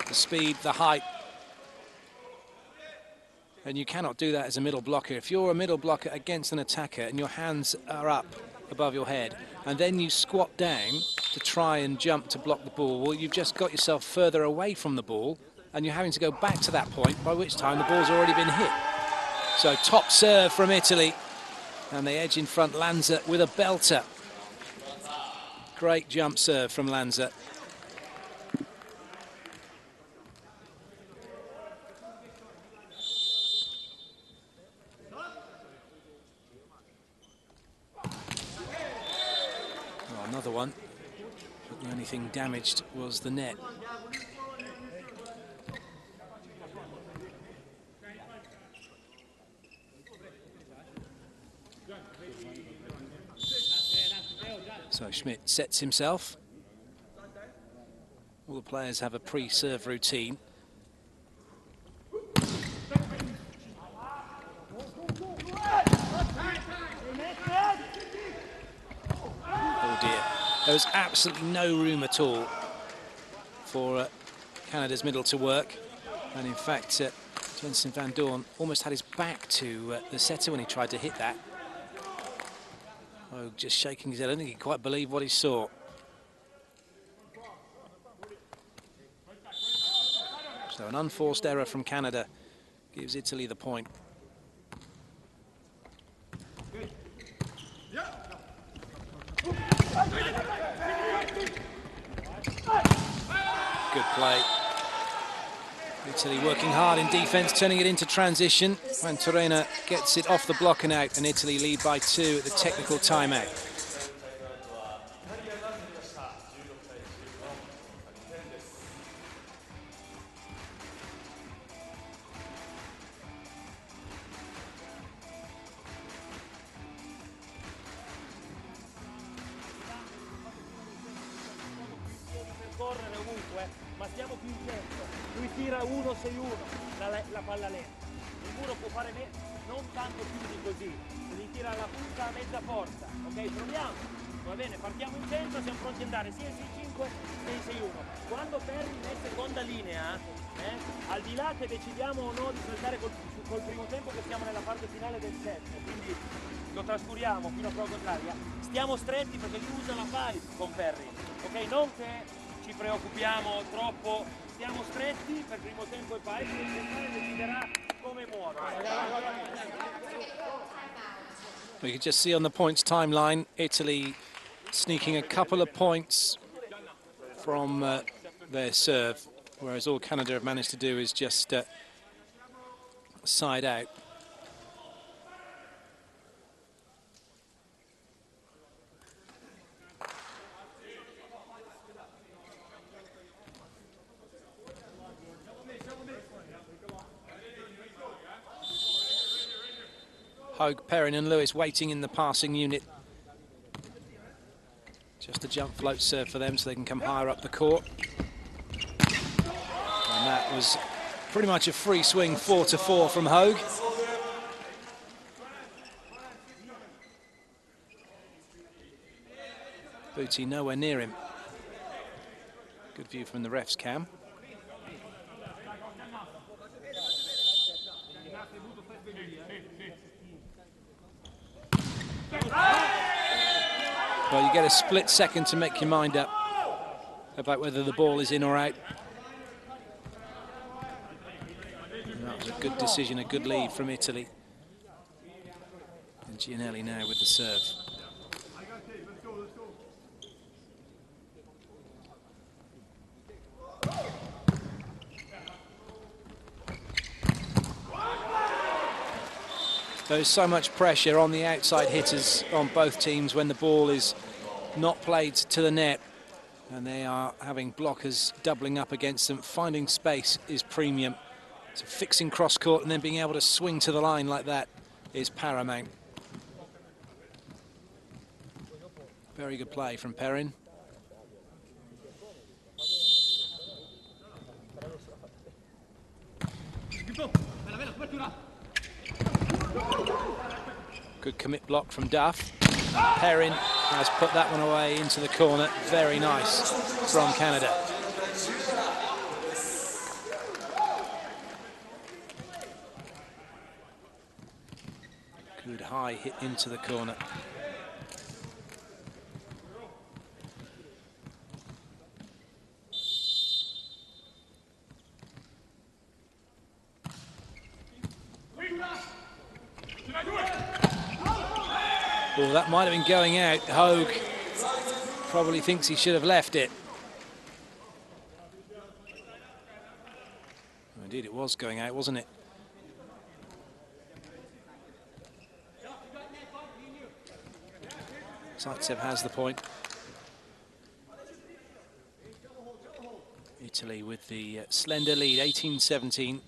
The speed, the height. And you cannot do that as a middle blocker. If you're a middle blocker against an attacker and your hands are up above your head and then you squat down to try and jump to block the ball, well, you've just got yourself further away from the ball and you're having to go back to that point, by which time the ball's already been hit. So top serve from Italy, and they edge in front. Lanza with a belter. Great jump serve from Lanza. Another one, but the only thing damaged was the net. So Schmidt sets himself. All the players have a pre-serve routine. There was absolutely no room at all for Canada's middle to work. And in fact, Jensen van Doorn almost had his back to the setter when he tried to hit that. Oh, just shaking his head. I don't think he could quite believe what he saw. So an unforced error from Canada gives Italy the point. Good play. Italy working hard in defence, turning it into transition. When Toreno gets it off the block and out, and Italy lead by 2 at the technical timeout. Ma stiamo più in centro, lui tira 1-6-1, la palla lenta. sicuro può fare non tanto più di così, quindi tira la punta a mezza forza, ok? Proviamo, va bene, partiamo in centro, siamo pronti ad andare sia in 6-5 che in 6-1. Quando Perrin è seconda linea, al di là che decidiamo o no di saltare col primo tempo, che siamo nella parte finale del set, quindi lo trascuriamo fino a prova contraria, stiamo stretti perché lui usa la 5 con Perrin, ok? Non che ci preoccupiamo troppo, stiamo stretti per primo tempo e poi il centrale deciderà come muovere. We can just see on the points timeline, Italy sneaking a couple of points from their serve, whereas all Canada have managed to do is just side out. Hogue, Perrin and Lewis waiting in the passing unit. Just a jump float serve for them so they can come higher up the court. And that was pretty much a free swing, 4-4 from Hogue. Booty nowhere near him. Good view from the ref's cam. Well, you get a split second to make your mind up about whether the ball is in or out. And that was a good decision, a good lead from Italy. And Gianelli now with the serve. There's so much pressure on the outside hitters on both teams when the ball is not played to the net, and they are having blockers doubling up against them. Finding space is premium. So fixing cross court and then being able to swing to the line like that is paramount. Very good play from Perrin. Good commit block from Duff. Perrin has put that one away into the corner. Very nice from Canada. Good high hit into the corner. Well, that might have been going out. Hogue probably thinks he should have left it. Indeed, it was going out, wasn't it? Zaitsev has the point. Italy with the slender lead, 18-17.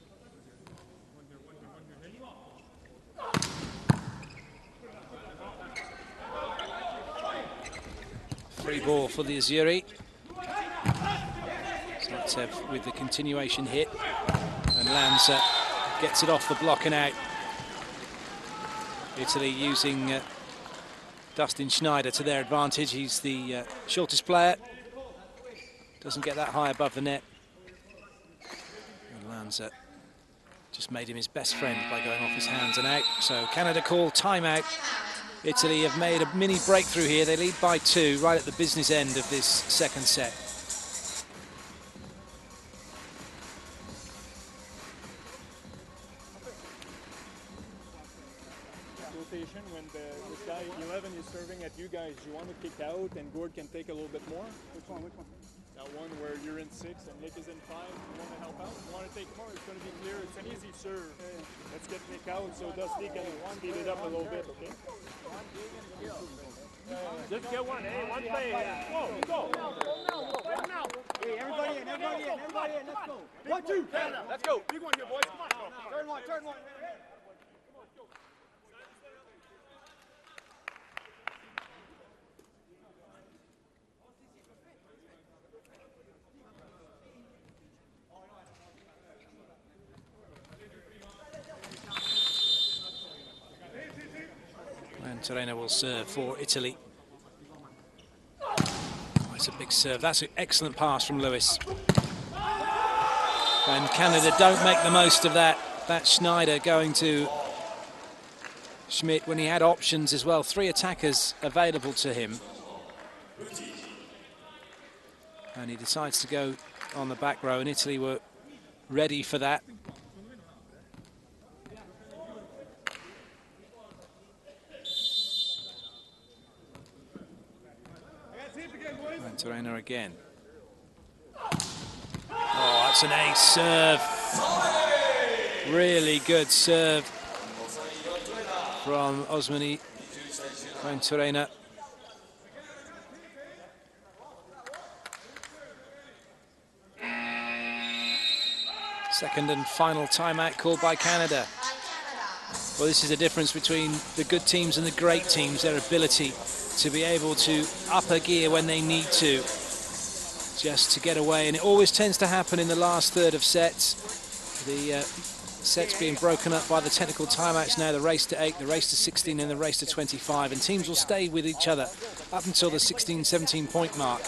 Free ball for the Azzurri. Zaitsev with the continuation hit. And Lanza gets it off the block and out. Italy using Dustin Schneider to their advantage. He's the shortest player. Doesn't get that high above the net. And Lanza just made him his best friend by going off his hands and out. So Canada call timeout. Italy have made a mini breakthrough here. They lead by 2 right at the business end of this second set. Rotation when this guy 11 is serving at you guys, you want to kick out and Gord can take a little bit more? Which one? That one where you're in 6 and Nick is in 5. You want to help out? You want to take more? It's going to be clear. It's an easy serve. Let's get Nick out so Dusty can speed it up a little bit, okay? Just get one, hey, one play. Go, go. Hey, everybody in, everybody in, everybody in, let's go. 1, 2, Canada, let's go. Big one here, boys, come on. Turn one, turn one. Torena will serve for Italy. It's a big serve. That's an excellent pass from Lewis. And Canada don't make the most of that. That's Schneider going to Schmidt when he had options as well. 3 attackers available to him. And he decides to go on the back row, and Italy were ready for that. And Torena again. Oh, that's an ace serve. Really good serve from Osmani and Torena. Second and final timeout called by Canada. Well, this is the difference between the good teams and the great teams, their ability to be able to up a gear when they need to, just to get away. And it always tends to happen in the last third of sets. The sets being broken up by the technical timeouts now, the race to 8, the race to 16 and the race to 25. And teams will stay with each other up until the 16, 17 point mark.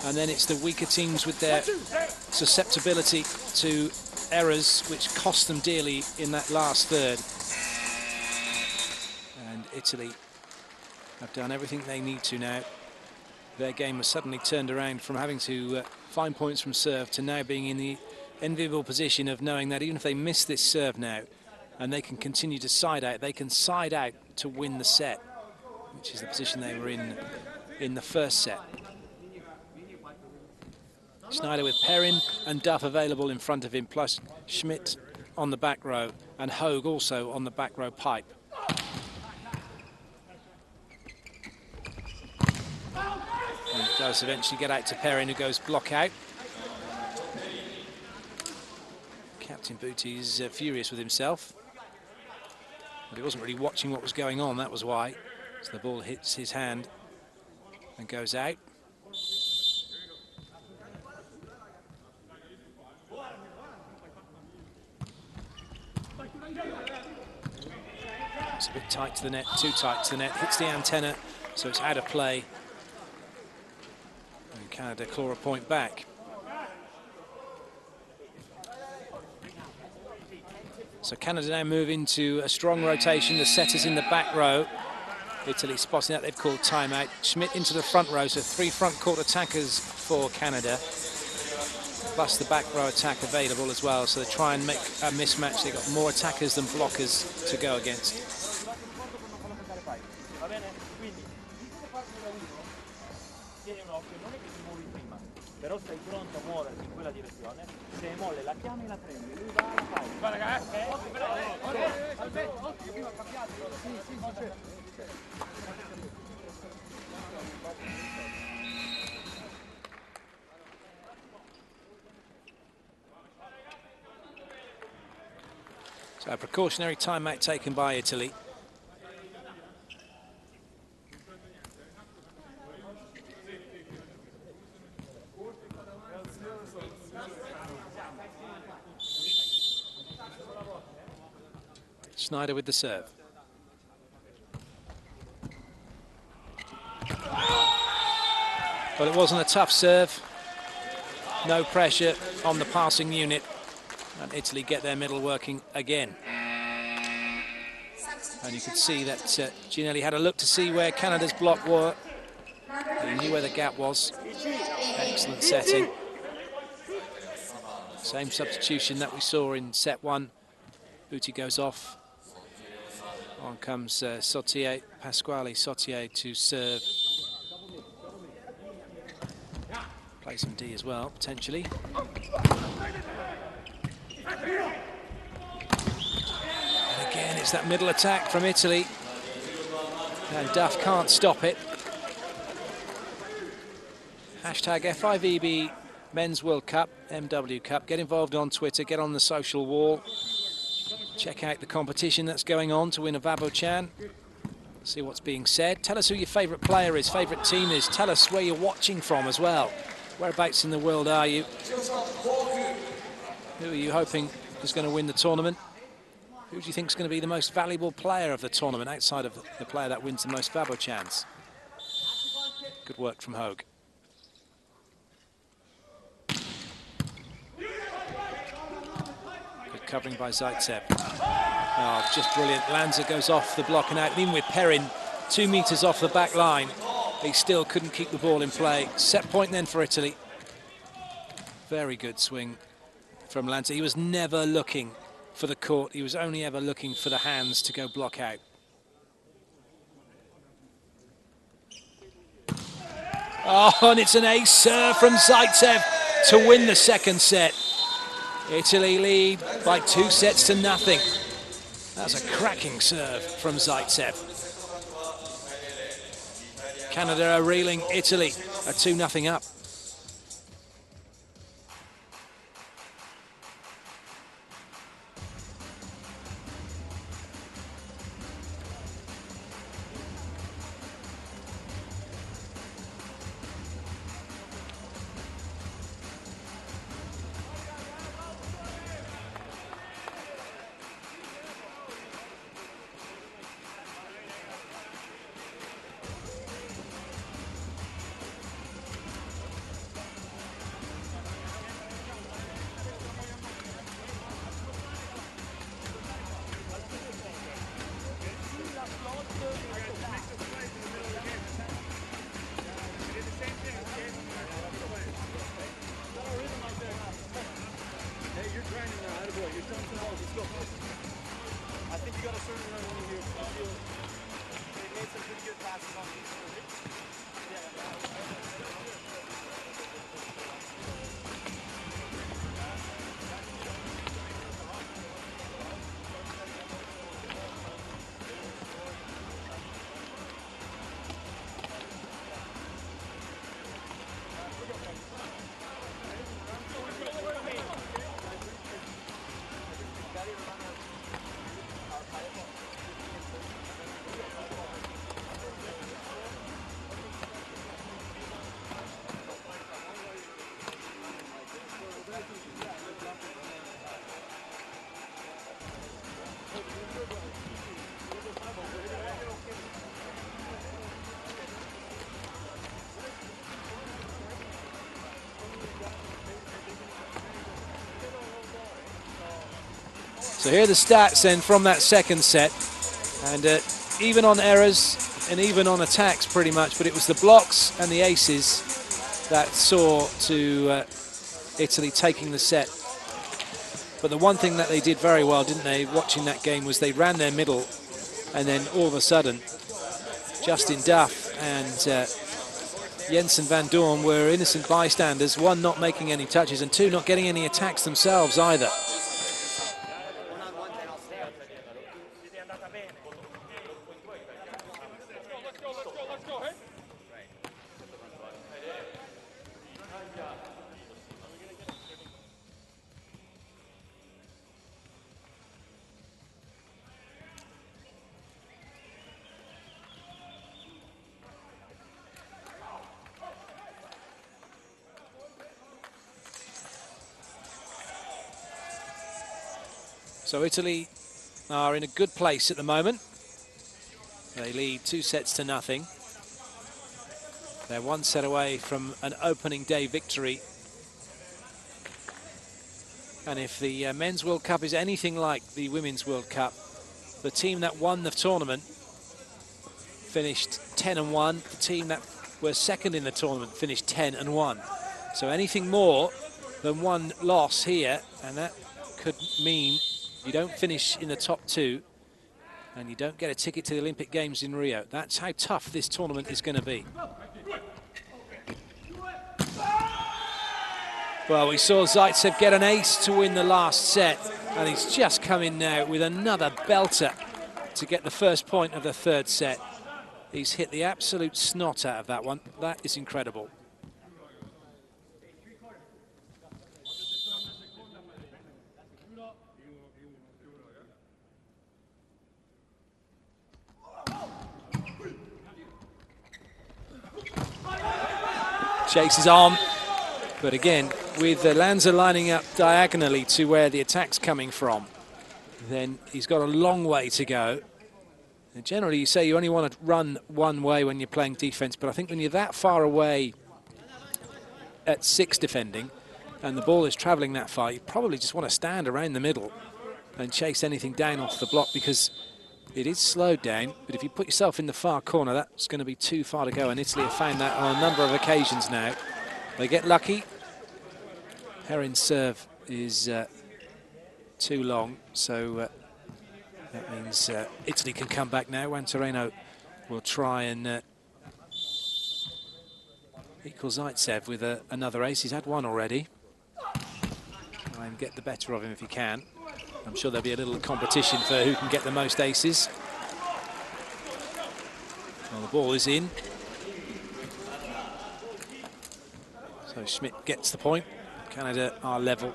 And then it's the weaker teams with their susceptibility to errors which cost them dearly in that last third. And Italy have done everything they need to now. Their game was suddenly turned around from having to find points from serve to now being in the enviable position of knowing that even if they miss this serve now and they can continue to side out, they can side out to win the set, which is the position they were in the first set. Schneider with Perrin and Duff available in front of him, plus Schmidt on the back row and Hogue also on the back row pipe. And it does eventually get out to Perrin, who goes block out. Captain Booty's furious with himself. But he wasn't really watching what was going on, that was why. So the ball hits his hand and goes out. It's a bit tight to the net, too tight to the net, hits the antenna, so it's out of play. And Canada claw a point back. So Canada now move into a strong rotation. The setters in the back row. Italy spotting that, they've called timeout. Schmidt into the front row, so 3 front court attackers for Canada. Plus the back row attack available as well, so they try and make a mismatch. They've got more attackers than blockers to go against. Però stai pronto a muoverti in quella direzione, se molle la chiama e la prende, lui va alla fai. Va ragazzi, So a precautionary timeout taken by Italy. Schneider with the serve. But it wasn't a tough serve. No pressure on the passing unit. And Italy get their middle working again. And you could see that Ginelli had a look to see where Canada's block were. He knew where the gap was. Excellent setting. Same substitution that we saw in set 1. Booty goes off. On comes Sautier, Pasquale Sautier to serve. Play some D as well, potentially. And again, it's that middle attack from Italy. And Duff can't stop it. Hashtag FIVB Men's World Cup, MW Cup. Get involved on Twitter, get on the social wall. Check out the competition that's going on to win a Vabo-chan. See what's being said. Tell us who your favourite player is, favourite team is. Tell us where you're watching from as well. Whereabouts in the world are you? Who are you hoping is going to win the tournament? Who do you think is going to be the most valuable player of the tournament outside of the player that wins the most Fabo chance? Good work from Hogue. Good covering by Zaitsev. Oh, just brilliant. Lanza goes off the block and out. And even with Perrin 2 meters off the back line, he still couldn't keep the ball in play. Set point then for Italy. Very good swing from Lanza. He was never looking for the court. He was only ever looking for the hands to go block out. Oh, and it's an ace serve from Zaitsev to win the second set. Italy lead by 2 sets to nothing. That's a cracking serve from Zaitsev. Canada are reeling. Italy are 2-0 up. So here are the stats then from that second set, and even on errors and even on attacks pretty much, but it was the blocks and the aces that saw to Italy taking the set. But the one thing that they did very well, didn't they, watching that game, was they ran their middle, and then all of a sudden Justin Duff and Jensen van Doorn were innocent bystanders, 1 not making any touches and 2 not getting any attacks themselves either. So Italy are in a good place at the moment. They lead 2 sets to nothing. They're 1 set away from an opening day victory. And if the Men's World Cup is anything like the Women's World Cup, the team that won the tournament finished 10-1. The team that were second in the tournament finished 10-1. So anything more than 1 loss here, and that could mean you don't finish in the top 2 and you don't get a ticket to the Olympic Games in Rio. That's how tough this tournament is going to be. Well, we saw Zaitsev get an ace to win the last set, and he's just come in now with another belter to get the first point of the third set. He's hit the absolute snot out of that one. That is incredible. Chases on, but again, with Lanza lining up diagonally to where the attack's coming from, then he's got a long way to go. And generally, you say you only want to run one way when you're playing defense, but I think when you're that far away at 6 defending and the ball is traveling that far, you probably just want to stand around the middle and chase anything down off the block, because it is slowed down. But if you put yourself in the far corner, that's going to be too far to go, and Italy have found that on a number of occasions now. They get lucky. Herin's serve is too long, so that means Italy can come back now. Juan Toreno will try and equal Zaitsev with another ace. He's had one already. Try and get the better of him if he can. I'm sure there'll be a little competition for who can get the most aces. Well, the ball is in. So Schmidt gets the point. Canada are level.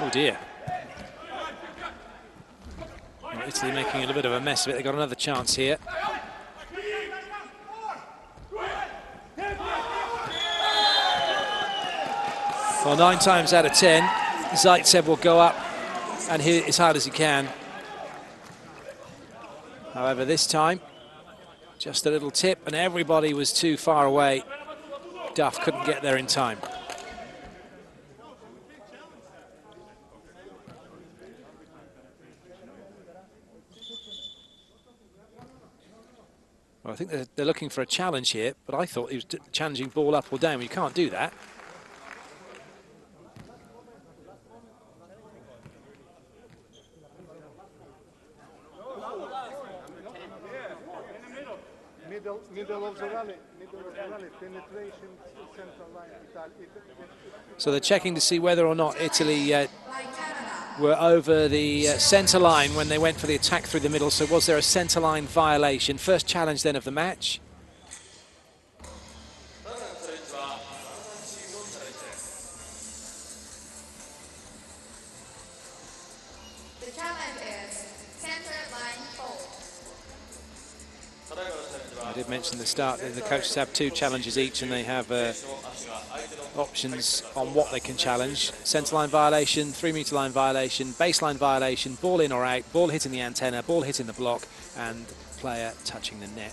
Oh dear. Well, Italy making a little bit of a mess of it. They've got another chance here. Well, 9 times out of 10, Zaitsev will go up and hit it as hard as he can. However, this time, just a little tip, and everybody was too far away. Duff couldn't get there in time. Well, I think they're looking for a challenge here, but I thought he was challenging ball up or down. Well, you can't do that. Middle of the rally, penetration, central line. So they're checking to see whether or not Italy were over the centre line when they went for the attack through the middle. So was there a centre line violation? First challenge then of the match. The challenge is center line fold. I did mention at the start that the coaches have 2 challenges each, and they have options on what they can challenge. Centre line violation, 3-metre line violation, baseline violation, ball in or out, ball hitting the antenna, ball hitting the block, and player touching the net.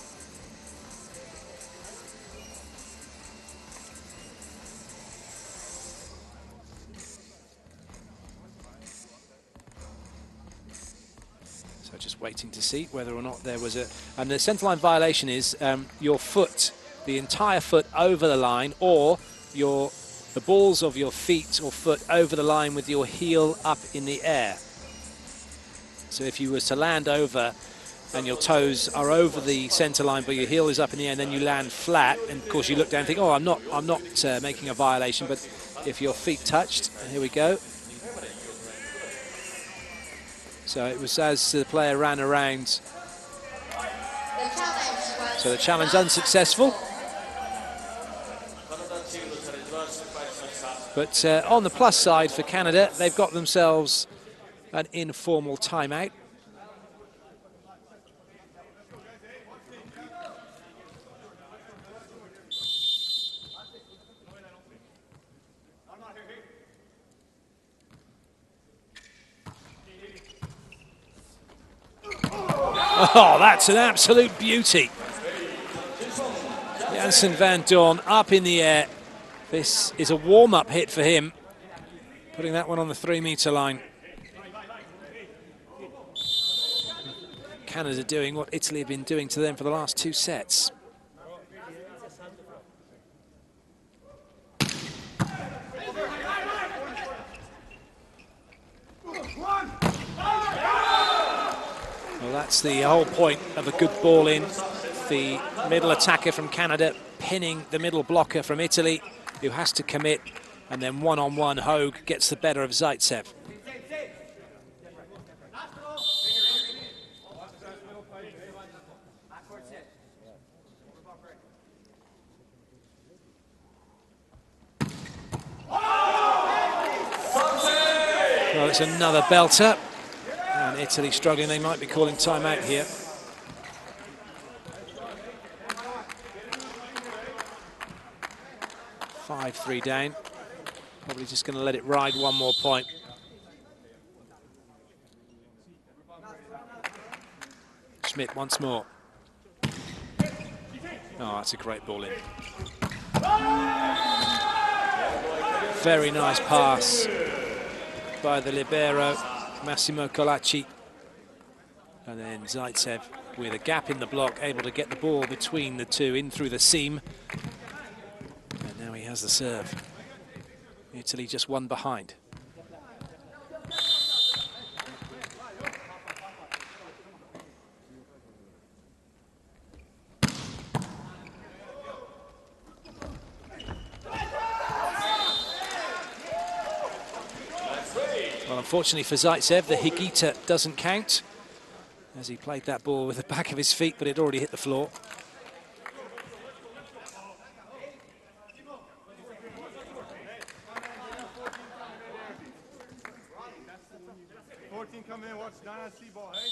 So just waiting to see whether or not there was a... And the centre line violation is your foot, the entire foot over the line, or the balls of your feet or foot over the line with your heel up in the air. So if you were to land over and your toes are over the centre line but your heel is up in the air, and then you land flat, and of course you look down and think, oh, I'm not making a violation, but if your feet touched, here we go. So it was as the player ran around. So the challenge unsuccessful. But on the plus side for Canada, they've got themselves an informal timeout. Oh, that's an absolute beauty. Janssen van Doorn up in the air. This is a warm-up hit for him, putting that one on the 3-metre line. Canada doing what Italy have been doing to them for the last 2 sets. Well, that's the whole point of a good ball in. The middle attacker from Canada pinning the middle blocker from Italy, who has to commit, and then one-on-one Hogue gets the better of Zaitsev. There's another belter. And Italy struggling. They might be calling timeout here. Five-3 down. Probably just going to let it ride one more point. Schmidt once more. Oh, that's a great ball in. Very nice pass by the libero, Massimo Colacci. And then Zaitsev with a gap in the block, able to get the ball between the two, in through the seam. And now he has the serve. Italy just one behind. Well, unfortunately for Zaitsev, the Higuita doesn't count, as he played that ball with the back of his feet, but it already hit the floor. Come in, watch Dynasty ball, hey?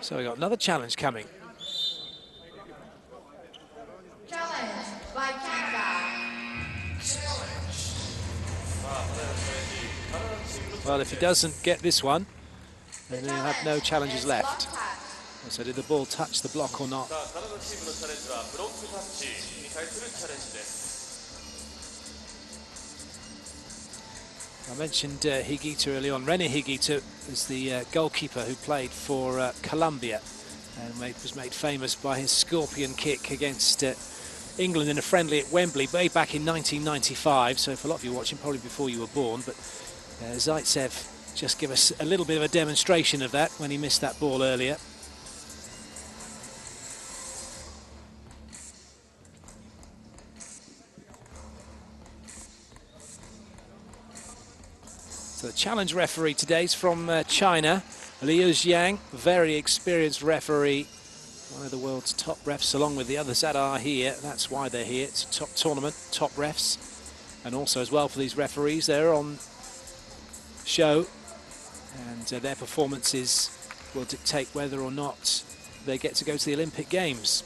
So we got another challenge coming. Challenge by Canada. Well, if he doesn't get this one, then he'll have no challenges left. So did the ball touch the block or not? I mentioned Higuita early on. René Higuita is the goalkeeper who played for Colombia and was made famous by his scorpion kick against England in a friendly at Wembley way back in 1995. So for a lot of you watching, probably before you were born, but Zaitsev just give us a little bit of a demonstration of that when he missed that ball earlier. So the challenge referee today is from China, Liu Jiang, very experienced referee, one of the world's top refs along with the others that are here. That's why they're here. It's a top tournament, top refs. And also as well for these referees, they're on show and their performances will dictate whether or not they get to go to the Olympic Games.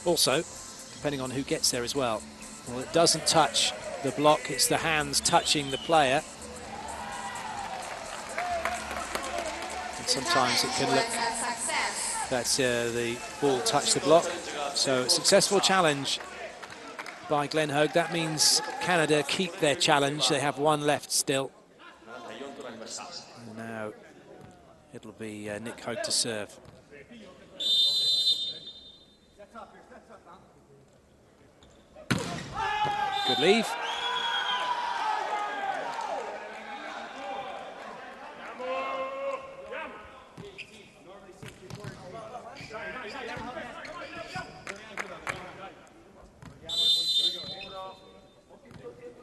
Also, depending on who gets there as well. Well, it doesn't touch the block, it's the hands touching the player. And sometimes it can look that the ball touched the block. So a successful challenge by Glenn Hoag. That means Canada keep their challenge. They have one left still. And now it'll be Nick Hoag to serve. Good leave.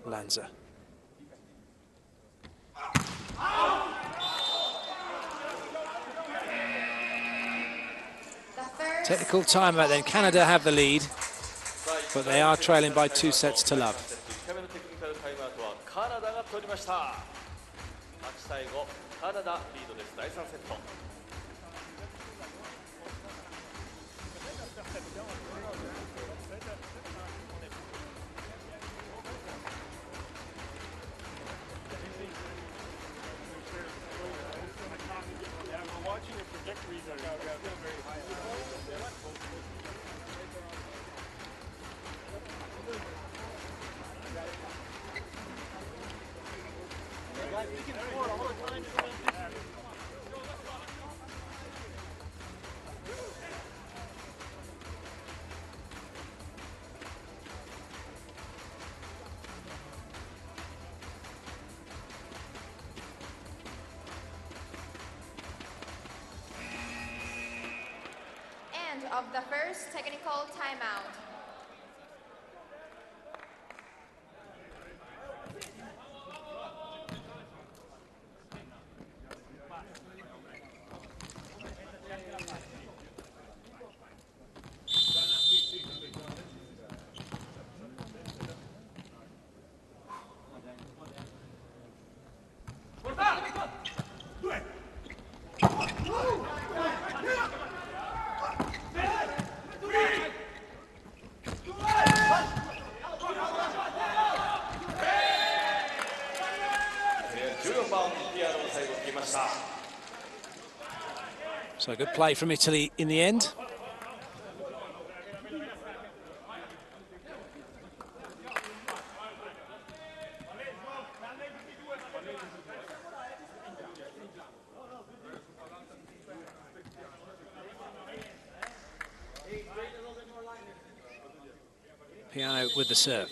Lanza. Technical timeout then. Canada have the lead, but they are trailing by 2 sets to love. of the first technical timeout. So good play from Italy in the end. Piano with the serve.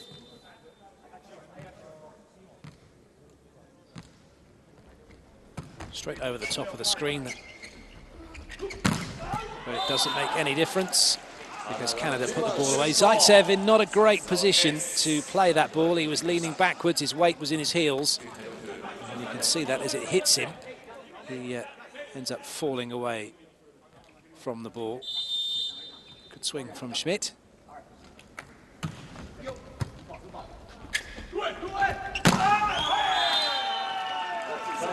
Straight over the top of the screen. But it doesn't make any difference because Canada put the ball away. Zaitsev in not a great position to play that ball. He was leaning backwards, his weight was in his heels. And you can see that as it hits him, he ends up falling away from the ball. Good swing from Schmidt.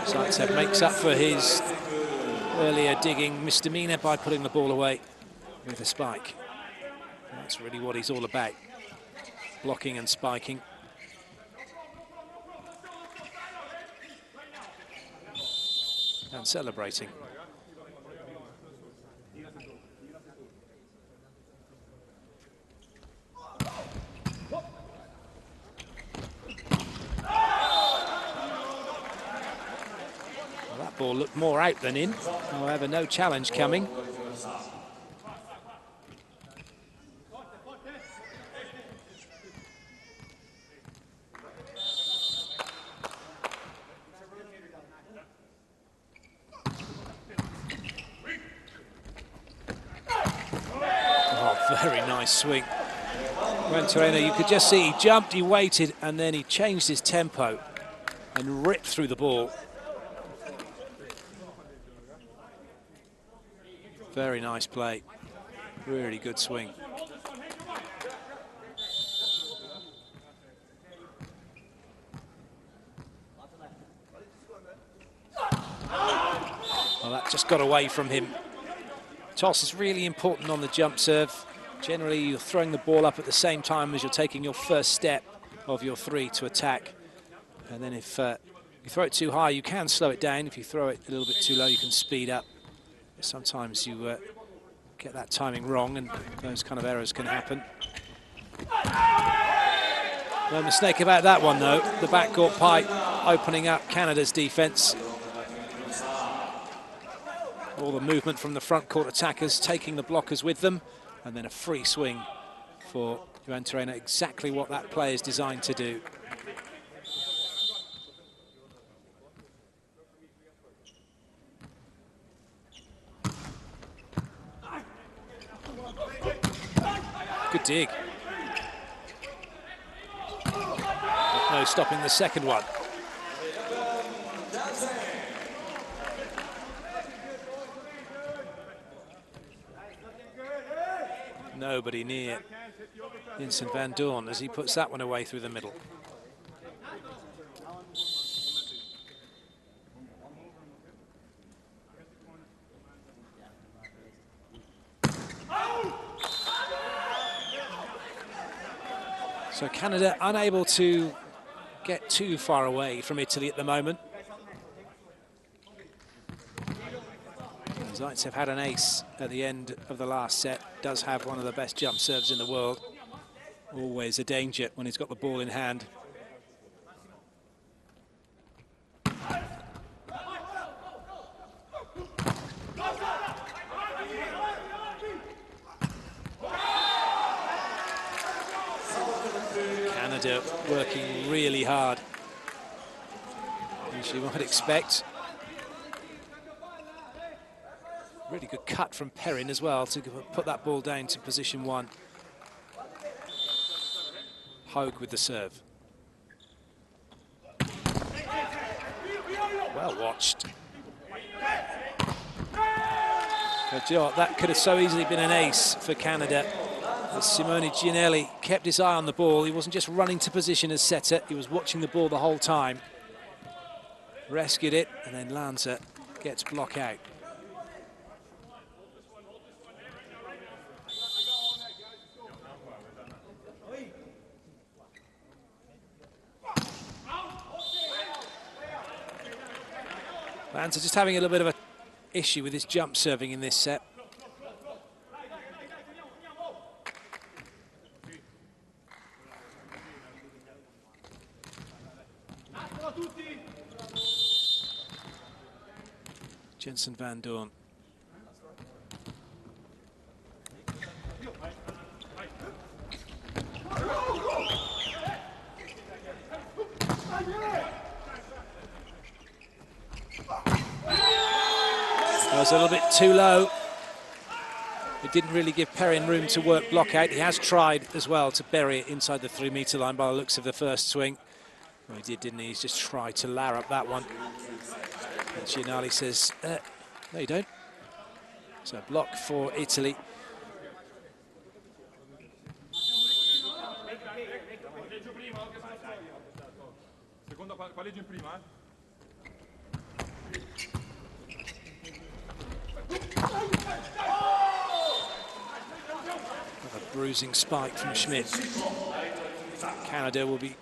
Zaitsev makes up for his earlier digging misdemeanor by putting the ball away with a spike. That's really what he's all about, blocking and spiking. And celebrating. Ball looked more out than in, however no challenge coming. Oh, very nice swing. Venturena, you could just see he jumped, he waited, and then he changed his tempo and ripped through the ball. Very nice play, really good swing. Well, that just got away from him. Toss is really important on the jump serve. Generally, you're throwing the ball up at the same time as you're taking your first step of your three to attack. And then if you throw it too high, you can slow it down. If you throw it a little bit too low, you can speed up. Sometimes you get that timing wrong, and those kind of errors can happen. No mistake about that one, though. The backcourt pipe opening up Canada's defence. All the movement from the front court attackers, taking the blockers with them, and then a free swing for Venturena, exactly what that play is designed to do. Good dig. But no stopping the second one. Nobody near Vincent Van Doorn as he puts that one away through the middle. So Canada unable to get too far away from Italy at the moment. Zaitsev had an ace at the end of the last set, does have one of the best jump serves in the world. Always a danger when he's got the ball in hand. Canada working really hard, as you might expect. Really Really good cut from Perrin as well to put that ball down to position 1. Hogue with the serve. Well watched. But you know what, that could have so easily been an ace for Canada. But Simone Gianelli kept his eye on the ball. He wasn't just running to position as setter, he was watching the ball the whole time. Rescued it, and then Lanza gets block out. Lanza just having a little bit of an issue with his jump serving in this set. Jensen Van Doorn. That was a little bit too low. It didn't really give Perrin room to work block out. He has tried as well to bury it inside the 3-meter line by the looks of the first swing. Well, he did, didn't he? He's just tried to layer up that one. And Gianelli says, no, you don't. So block for Italy. A bruising spike from Schmidt. Canada will be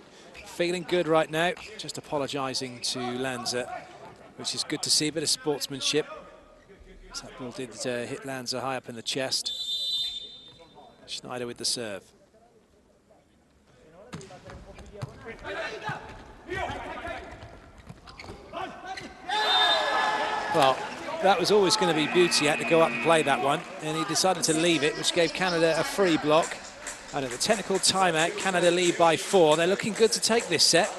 feeling good right now, just apologising to Lanza, which is good to see, a bit of sportsmanship. So that ball did hit Lanza high up in the chest. Schneider with the serve. Well, that was always going to be Beauty. Had to go up and play that one, and he decided to leave it, which gave Canada a free block. And at the technical timeout, Canada lead by 4. They're looking good to take this set.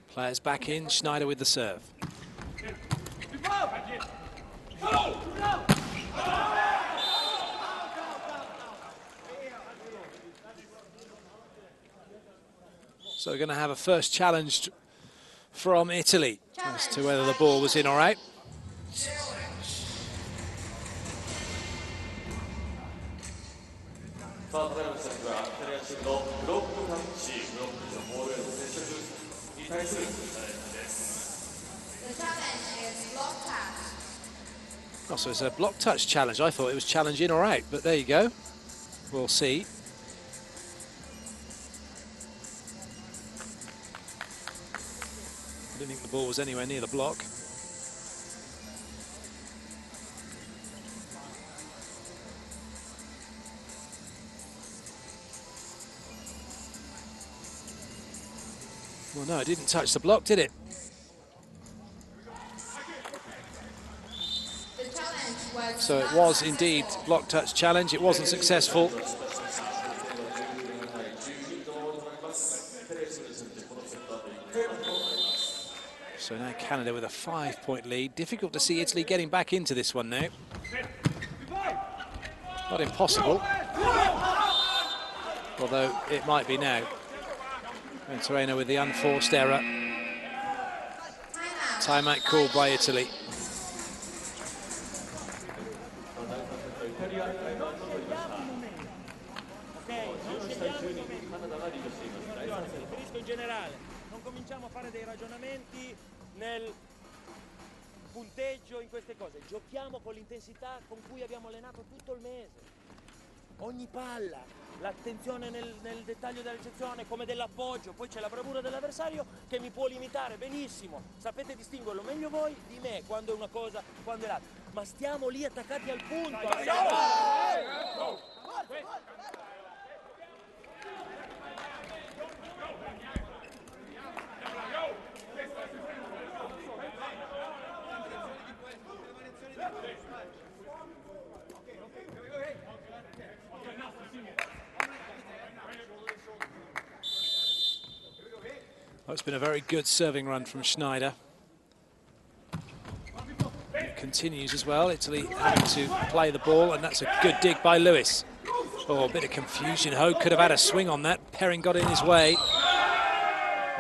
Players back in, Schneider with the serve. So we're going to have a first challenge from Italy as to whether the ball was in all right. The challenge is block touch. Oh, so it's a block touch challenge. I thought it was challenge in or out, but there you go. We'll see. I didn't think the ball was anywhere near the block. Well, no, it didn't touch the block, did it? So it was indeed block touch challenge. It wasn't successful. So now Canada with a 5-point lead. Difficult to see Italy getting back into this one now. Not impossible, although it might be now. And Toreno with the unforced error. Timeout called by Italy. Riferisco in generale, non cominciamo a fare dei ragionamenti nel punteggio, in queste cose. Giochiamo con l'intensità con cui abbiamo allenato tutto il mese. Ogni palla, l'attenzione nel dettaglio della ricezione, come dell'appoggio, poi c'è la bravura dell'avversario che mi può limitare benissimo. Sapete distinguerlo meglio voi di me quando è una cosa, quando è l'altra. Ma stiamo lì attaccati al punto. Well, it's been a very good serving run from Schneider. It continues as well. Italy having to play the ball, and that's a good dig by Lewis. Oh, a bit of confusion. Hogue could have had a swing on that. Perrin got in his way.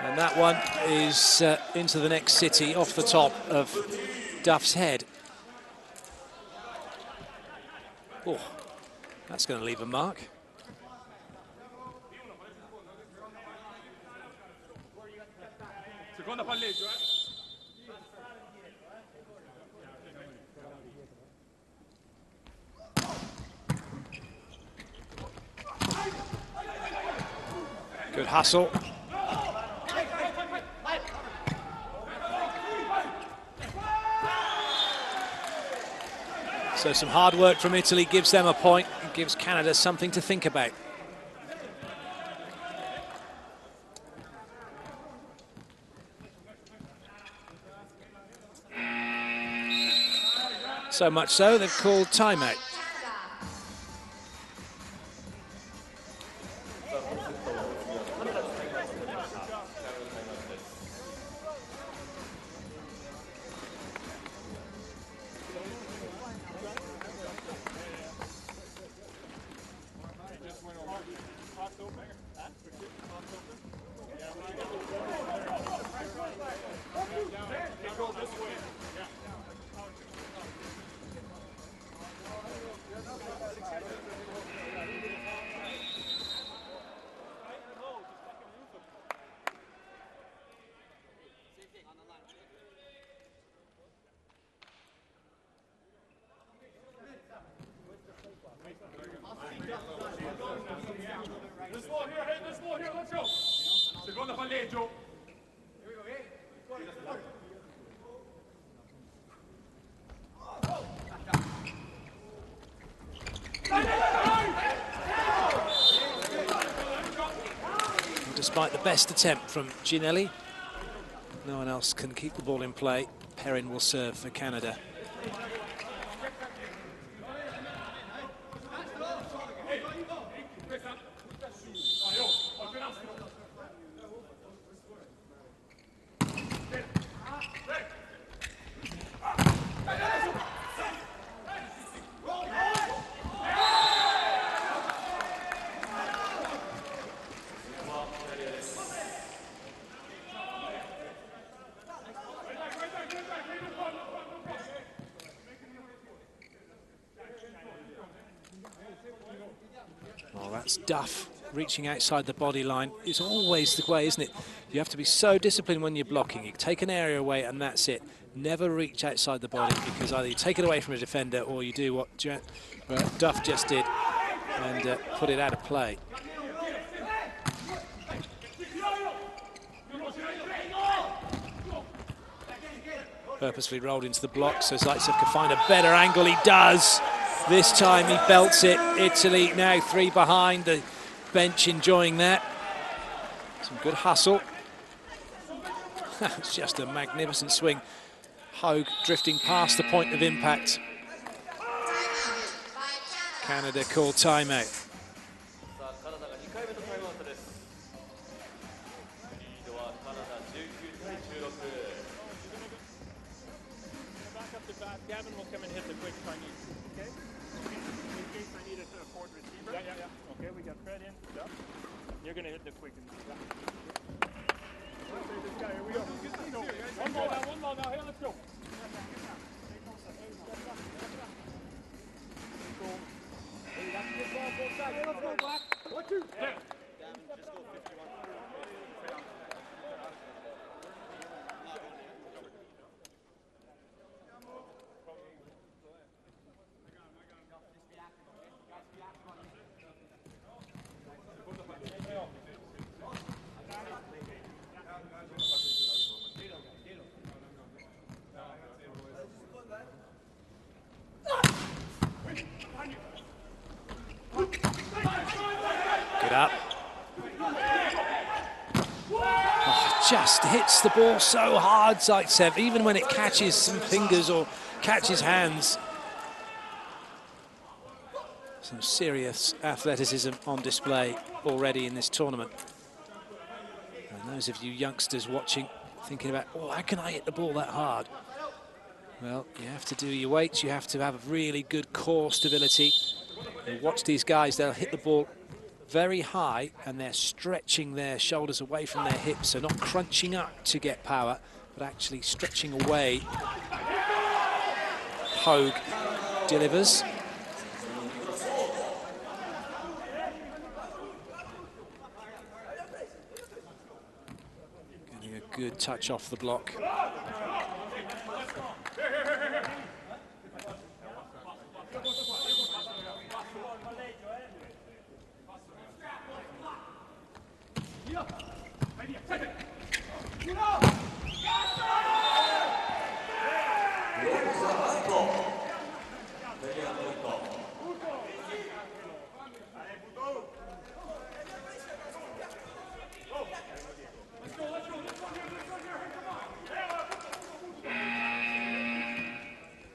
And that one is into the next city off the top of Duff's head. Oh, that's going to leave a mark. Seconda palleggio, Good hustle. So some hard work from Italy gives them a point and gives Canada something to think about. So much so, they've called timeout. Seconda palleggio. Despite the best attempt from Ginelli, no one else can keep the ball in play. Perrin will serve for Canada. Oh, that's Duff reaching outside the body line. It's always the way, isn't it? You have to be so disciplined when you're blocking. You take an area away and that's it. Never reach outside the body, because either you take it away from a defender or you do what Duff just did and put it out of play. Purposefully rolled into the block so Zaitsev can find a better angle. He does. This time he belts it. Italy now 3 behind. The bench enjoying that. Some good hustle. It's just a magnificent swing. Hogue drifting past the point of impact. Canada call timeout. Gavin will come and hit the quick Chinese. Okay? In case I need a fourth receiver. Yeah. Okay, we got Fred in. Yeah. You're going to hit the quick. This guy, here we go. One ball now. Here, let's go. Let's go, Black. 1, 2. Yeah. Get up. Oh, just hits the ball so hard, Zaitsev, even when it catches some fingers or catches hands. Some serious athleticism on display already in this tournament. And those of you youngsters watching, thinking about, oh, how can I hit the ball that hard? Well, you have to do your weights, you have to have a really good core stability. And watch these guys, they'll hit the ball very high and they're stretching their shoulders away from their hips, so not crunching up to get power, but actually stretching away. Hogue delivers. Getting a good touch off the block.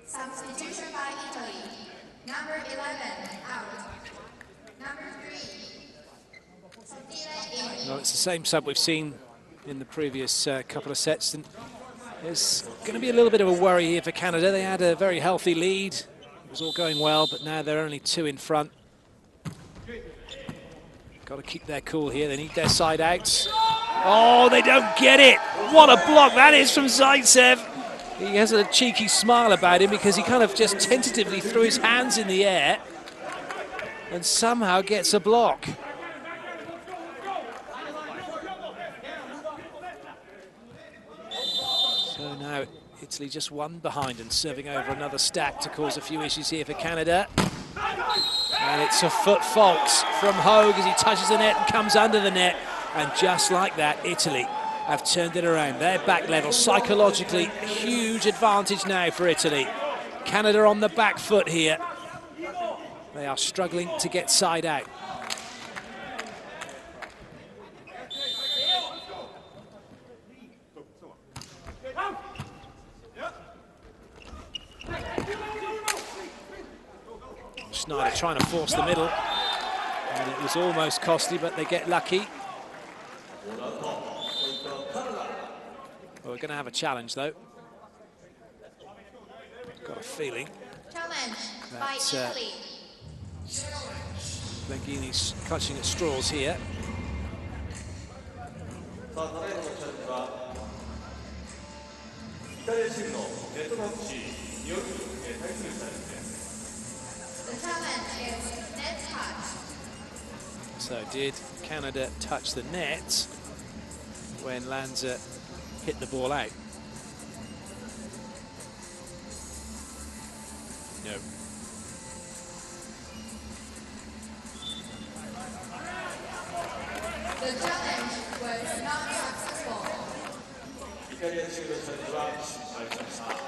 Substitution by Italy. Number 11, out. Number 3, Well, it's the same sub we've seen in the previous couple of sets. And there's going to be a little bit of a worry here for Canada. They had a very healthy lead. It was all going well, but now they're only 2 in front. Got to keep their cool here. They need their side out. Oh, they don't get it. What a block that is from Zaitsev. He has a cheeky smile about him because he kind of just tentatively threw his hands in the air and somehow gets a block. So now Italy just 1 behind and serving over another stack to cause a few issues here for Canada. And it's a foot fault from Hogue as he touches the net and comes under the net. And just like that, Italy have turned it around. They're back level. Psychologically, a huge advantage now for Italy. Canada on the back foot here. They are struggling to get side out. Schneider trying to force the middle. And it was almost costly, but they get lucky. Well, we're going to have a challenge, though. Got a feeling challenge by Italy. Langhini's clutching at straws here. The challenge is net touch. So did Canada touch the net when Lanza hit the ball out? No. The challenge was not successful.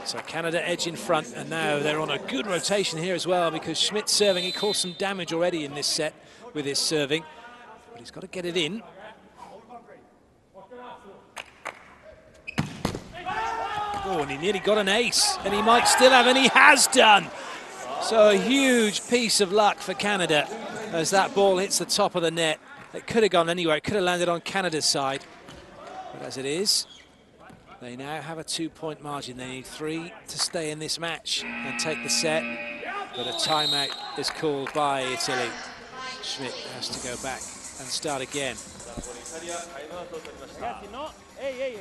So Canada edge in front, and now they're on a good rotation here as well because Schmidt's serving. He caused some damage already in this set with his serving, but he's got to get it in. Oh, and he nearly got an ace, and he might still have, and he has done. So a huge piece of luck for Canada as that ball hits the top of the net. It could have gone anywhere. It could have landed on Canada's side, but as it is, They now have a 2-point margin. They need 3 to stay in this match and take the set. But a timeout is called by Italy. Schmidt has to go back and start again. Ragazzi, no, ehi,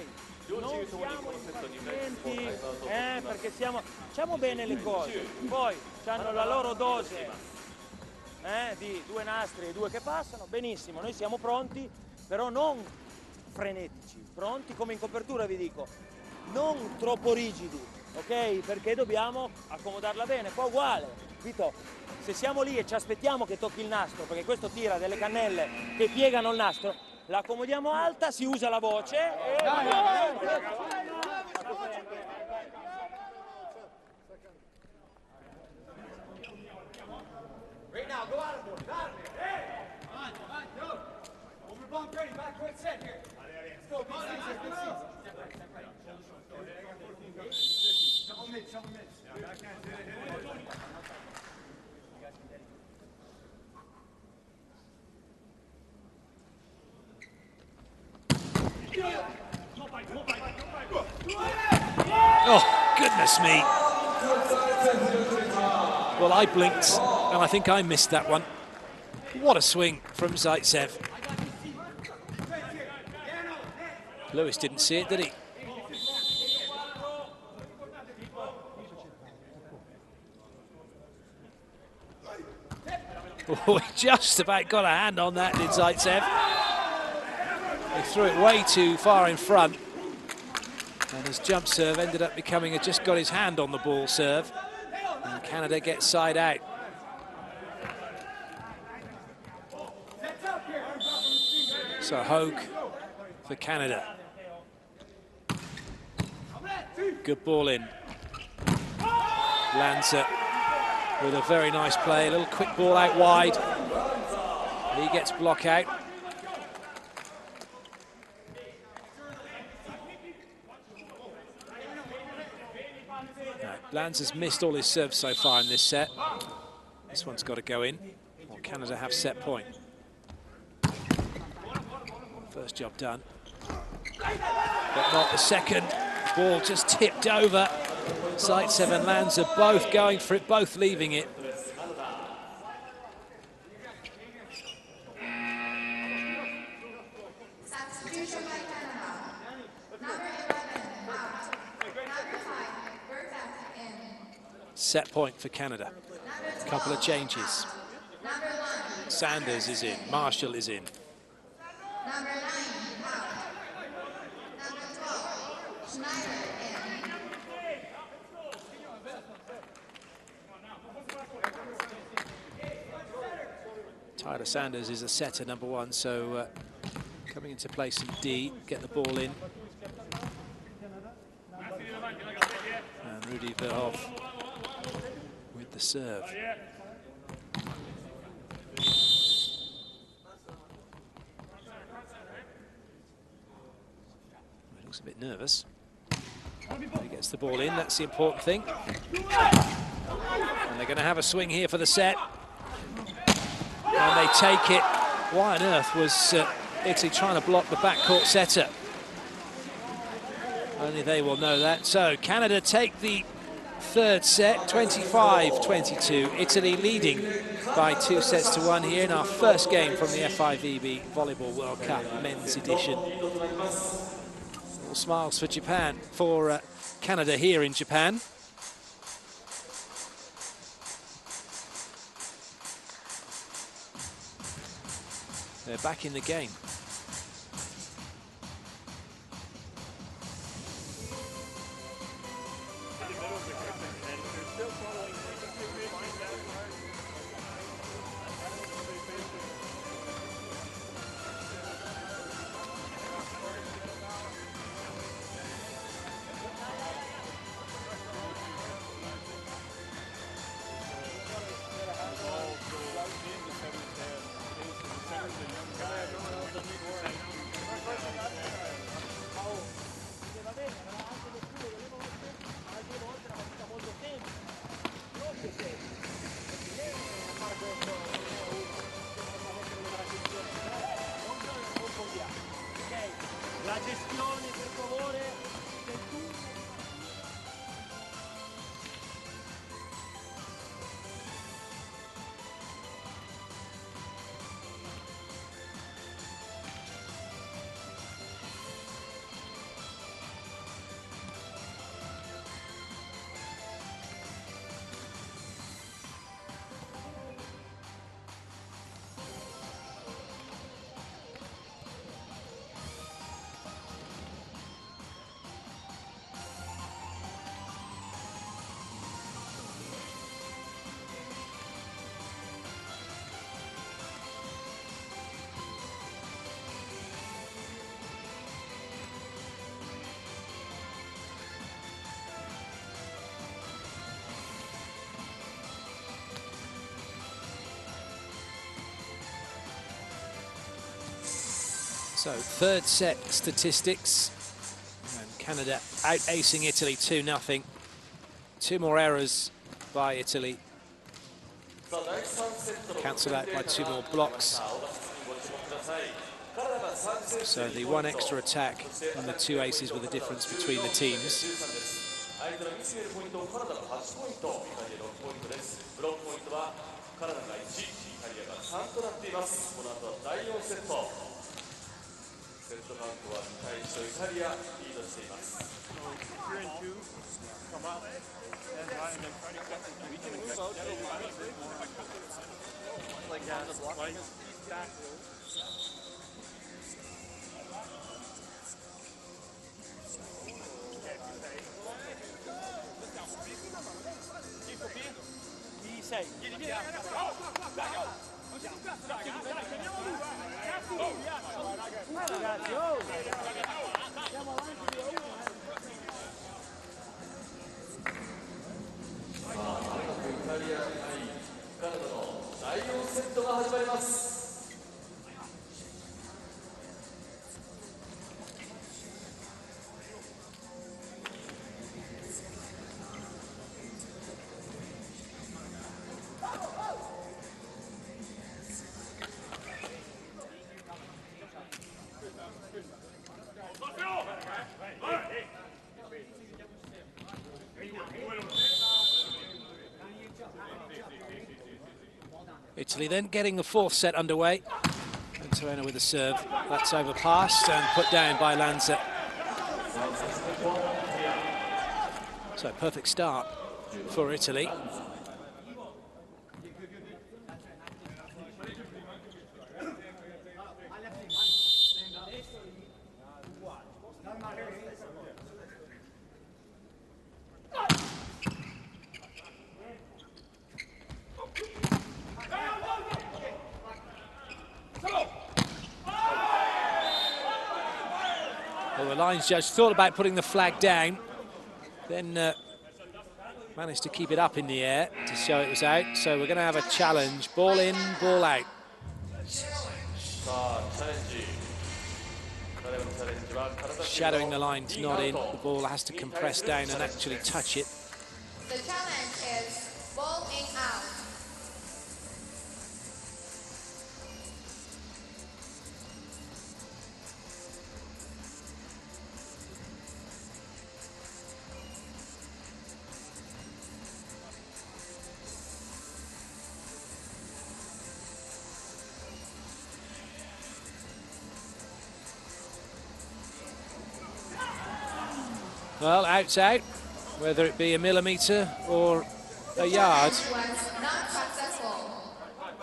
non siamo impazienti, perché facciamo bene le cose. Poi hanno la loro dose di 2 nastri e 2 che passano, benissimo, noi siamo pronti, però non frenetici, pronti come in copertura vi dico, non troppo rigidi, ok? Perché dobbiamo accomodarla bene, qua uguale, Vito, se siamo lì e ci aspettiamo che tocchi il nastro, perché questo tira delle cannelle che piegano il nastro, la accomodiamo alta, si usa la voce e... Right now, go out of board. Out of there. Hey! Come on, go. Over the bump, ready. Back quick set here. Let's go. Big season, big season. Double mid, double mid. Oh, goodness me. Well, I blinked, and I think I missed that one. What a swing from Zaitsev. Lewis didn't see it, did he? Oh, he just about got a hand on that, did Zaitsev. He threw it way too far in front. And his jump serve ended up becoming, just got his hand on the ball serve. And Canada gets side out. So Hogue for Canada. Good ball in. Lanza with a very nice play. A little quick ball out wide. He gets block out. Lanza's missed all his serves so far in this set. This one's got to go in, or Canada have set point. First job done. But not the second. Ball just tipped over. Zaitsev and Lanza both going for it, both leaving it. Substitution by Canada. Number 11 out. Number 5 Burkett in. Set point for Canada. A couple of changes. Number 1. Sanders is in, Marshall is in. Number 9 out. Number 12 Schneider in. Tyler Sanders is a setter, number 1, so coming into play some D, get the ball in. And Rudy Verhoff with the serve. He looks a bit nervous. He gets the ball in, that's the important thing. And they're going to have a swing here for the set. And they take it. Why on earth was Italy trying to block the backcourt setter? Only they will know that. So Canada take the third set, 25-22. Italy leading by 2 sets to 1 here in our first game from the FIVB Volleyball World Cup men's edition. All smiles for Japan, for Canada here in Japan. They're back in the game. So, third set statistics. And Canada out-acing Italy 2-0. 2 more errors by Italy. Cancelled out by 2 more blocks. So the 1 extra attack and the 2 aces were the difference between the teams. Italy then getting the 4th set underway. And Toreno with the serve. That's overpassed and put down by Lanza. So perfect start for Italy. Well, the lines judge thought about putting the flag down, then managed to keep it up in the air to show it was out. So we're going to have a challenge. Ball in, ball out. Shadowing the line's not in. The ball has to compress down and actually touch it. The challenge is ball in out. Well, out's out, whether it be a millimetre or a yard.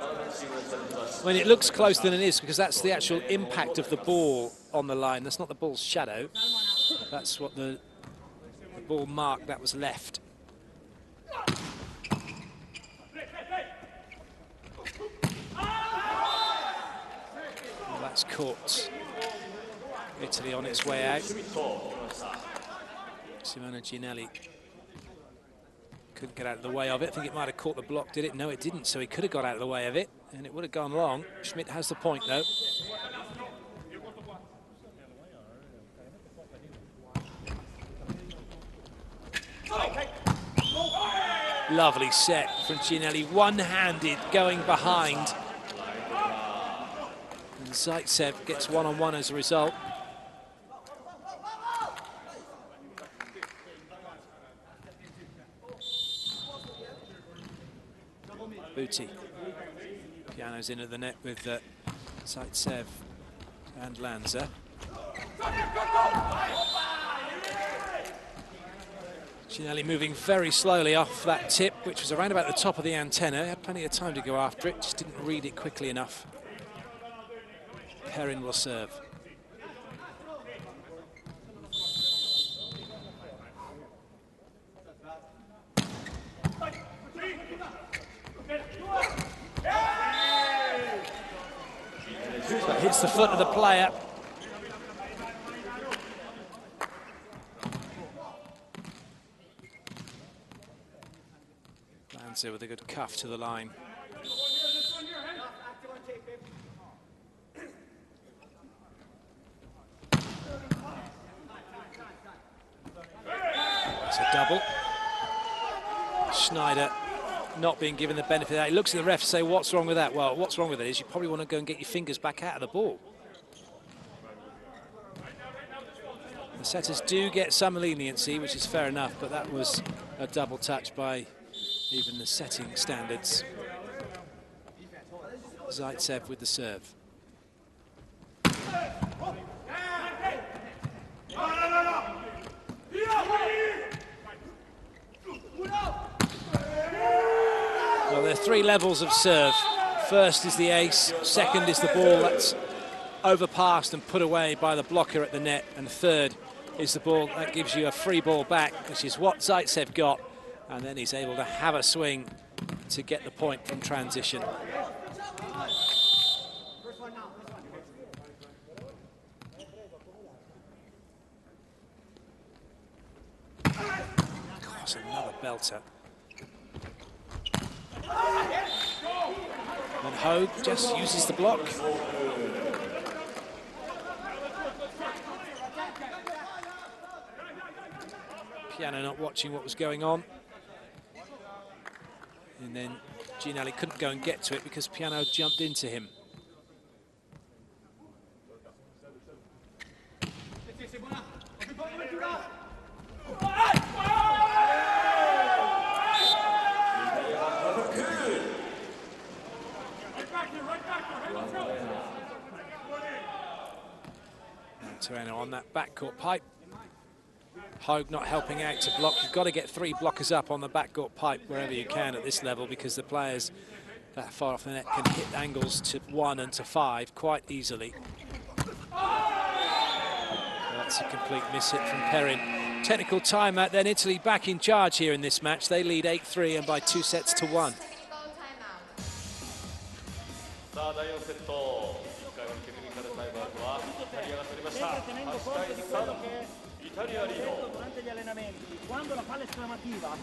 I mean, it looks closer than it is because that's the actual impact of the ball on the line. That's not the ball's shadow. That's what the ball mark that was left. Well, that's caught Italy on its way out. Simona Ginelli couldn't get out of the way of it. I think it might have caught the block, did it? No, it didn't, so he could have got out of the way of it, and it would have gone long. Schmidt has the point, though. Lovely set from Ginelli, one-handed, going behind. And Zaitsev gets one-on-one as a result. Booty. Piano's in at the net with Zaitsev and Lanza. Ginelli moving very slowly off that tip, which was around about the top of the antenna. He had plenty of time to go after it, just didn't read it quickly enough. Perrin will serve. So it hits the foot of the player. Lanza with a good cuff to the line. Schneider not being given the benefit of that. He looks at the ref and say, what's wrong with that? Well, what's wrong with it is you probably want to go and get your fingers back out of the ball. The setters do get some leniency, which is fair enough, but that was a double touch by even the setting standards. Zaitsev with the serve. Well, there are three levels of serve. First is the ace, second is the ball that's overpassed and put away by the blocker at the net, and third is the ball that gives you a free ball back, which is what Zaitsev got, and then he's able to have a swing to get the point from transition. Gosh, another belter. And Hogue just uses the block. Piano not watching what was going on. And then Gianelli couldn't go and get to it because Piano jumped into him. Toreno on that backcourt pipe. Hogue not helping out to block. You've got to get three blockers up on the backcourt pipe wherever you can at this level, because the players that far off the net can hit angles to 1 and to 5 quite easily. That's a complete miss hit from Perrin. Technical timeout, then Italy back in charge here in this match. They lead 8-3 and by 2 sets to 1. Durante gli allenamenti, quando la palla è esclamativa,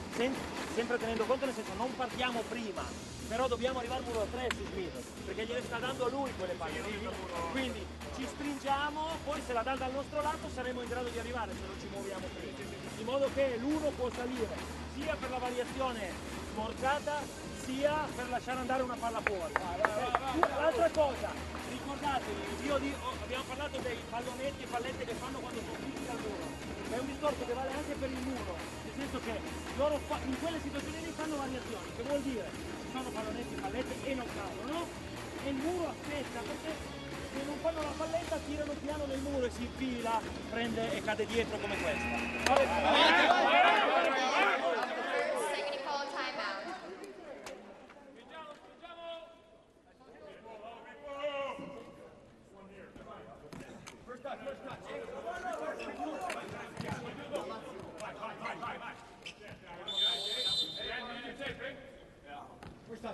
sempre tenendo conto, nel senso non partiamo prima, però dobbiamo arrivare al muro 3 su Smith, perché gliele sta dando a lui quelle palle, quindi ci stringiamo, poi se la dà dal nostro lato saremo in grado di arrivare se non ci muoviamo prima, in modo che l'uno può salire sia per la variazione smorzata sia per lasciare andare una palla fuori. L'altra cosa, ricordatevi, abbiamo parlato dei pallonetti e pallette che fanno quando sono fissi al muro, è un discorso che vale anche per il muro, nel senso che loro in quelle situazioni lì fanno variazioni, che vuol dire ci sono pallonetti e pallette e non cadono, e il muro aspetta, perché se non fanno la palletta tirano piano nel muro e si infila, prende e cade dietro come questa.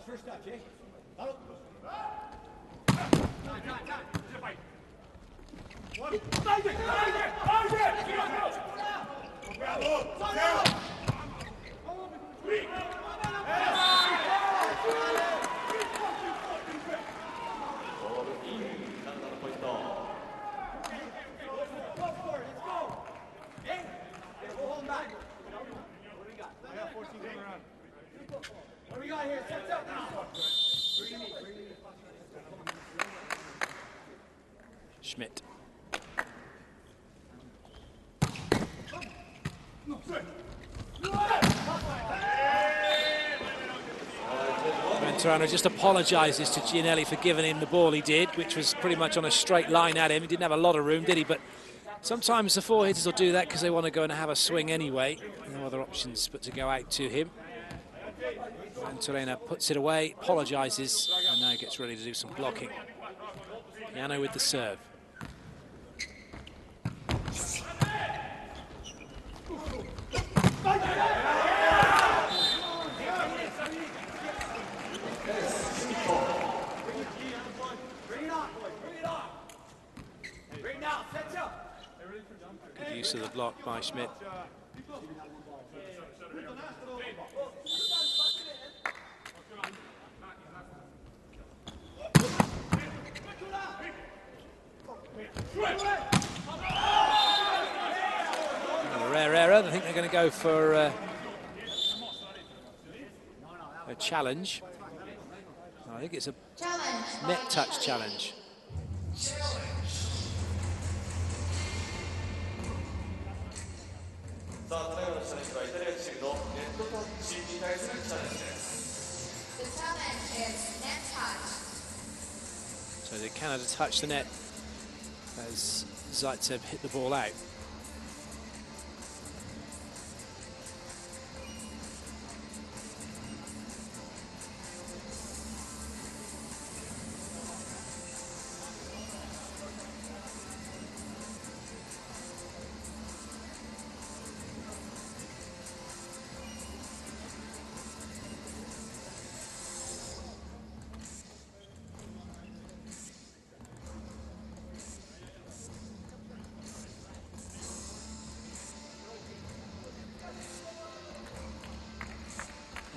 First touch, eh? Hello. What do we got here? Sets up now. Schmidt. Torano just apologises to Gianelli for giving him the ball he did, which was pretty much on a straight line at him. He didn't have a lot of room, did he? But sometimes the four hitters will do that because they want to go and have a swing anyway. No other options but to go out to him. And Toreno puts it away, apologises, and now gets ready to do some blocking. Piano with the serve. Good use of the block by Schmidt. A rare error. I think they're going to go for a challenge. I think it's a Challenge. net touch challenge. The challenge is net touch. So did Canada touch the net as Zaitsev hit the ball out?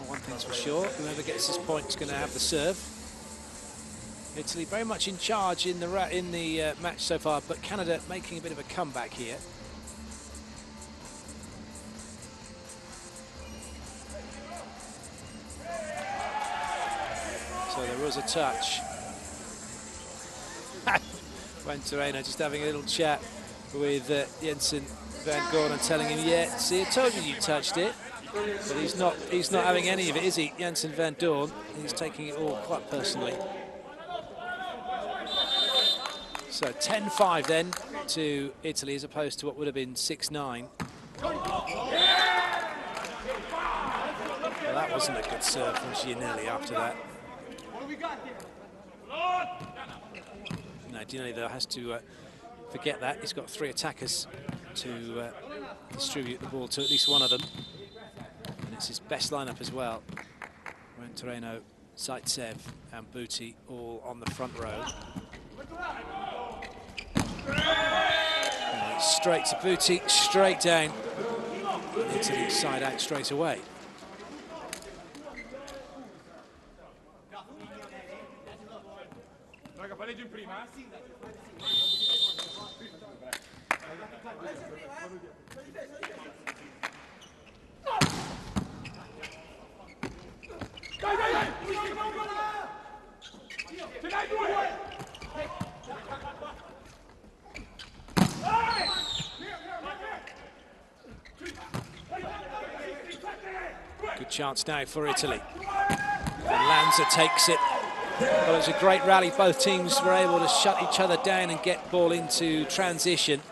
One thing's for sure, whoever gets this point is going to have the serve. Italy very much in charge in the match so far, but Canada making a bit of a comeback here. So there was a touch. Venturena just having a little chat with Jensen Van Gorn and telling him, yeah, see, I told you touched it. But he's not having any of it, is he? Jensen Van Dorn, he's taking it all quite personally. So 10-5 then to Italy as opposed to what would have been 6-9. Well, that wasn't a good serve from Gianelli after that. No, Gianelli though has to forget that. He's got 3 attackers to distribute the ball to, at least one of them. It's his best lineup as well. Ventureno, Zaitsev and Buti all on the front row. And it's straight to Buti, straight down. Italy side out straight away. Good chance now for Italy. And Lanza takes it. Well, it was a great rally. Both teams were able to shut each other down and get ball into transition.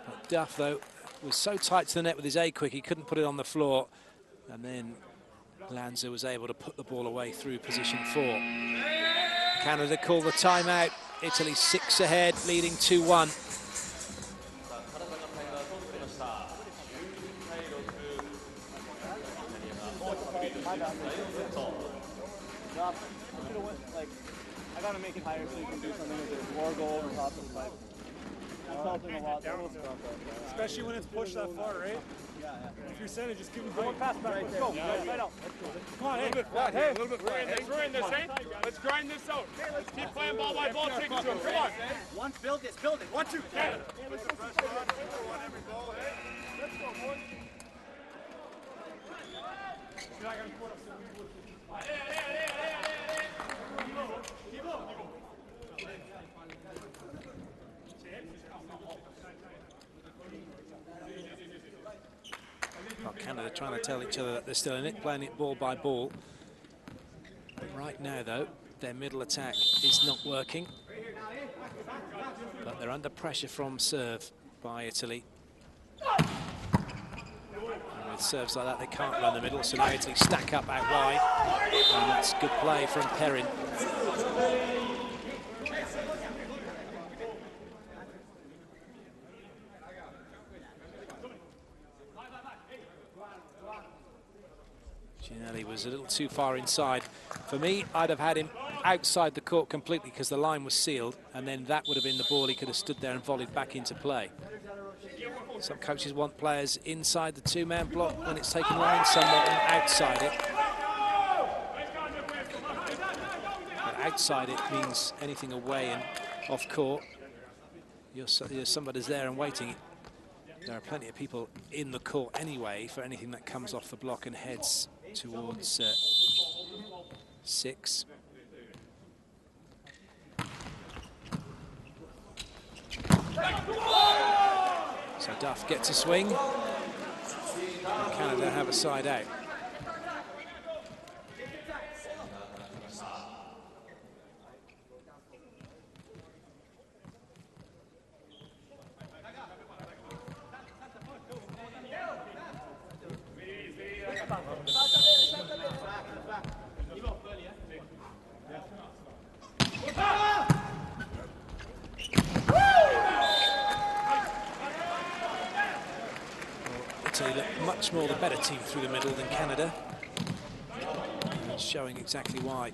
But Duff, though, was so tight to the net with his A-quick, he couldn't put it on the floor. And then Lanza was able to put the ball away through position 4. Canada called the timeout. Italy 6 ahead, leading 2-1. I gotta make it higher so you can do something with it. More goal on top of the pipe. That's helping a lot. Especially when it's pushed that far, right? Yeah. If you're center, just give him One pass back. Let's go. Right out. Come on, hey. A little bit flat. We're in this, eh? Let's grind this out. Let's keep playing ball by ball. Take it to him. Come on. One, build this. Build it. 1, 2. Canada. Well, Canada trying to tell each other that they're still in it, playing it ball by ball. Right now, though, their middle attack is not working. But they're under pressure from serve by Italy. And with serves like that, they can't run the middle, so now Italy stack up out wide. And that's good play from Perrin. Gianelli was a little too far inside. For me, I'd have had him outside the court completely because the line was sealed, and then that would have been the ball he could have stood there and volleyed back into play. Some coaches want players inside the 2-man block when it's taking line, some want them outside it. But outside it means anything away and off court. You're somebody's there and waiting. There are plenty of people in the court anyway for anything that comes off the block and heads towards 6. So Duff gets a swing, and Canada have a side out. Italy look much more the better team through the middle than Canada, showing exactly why.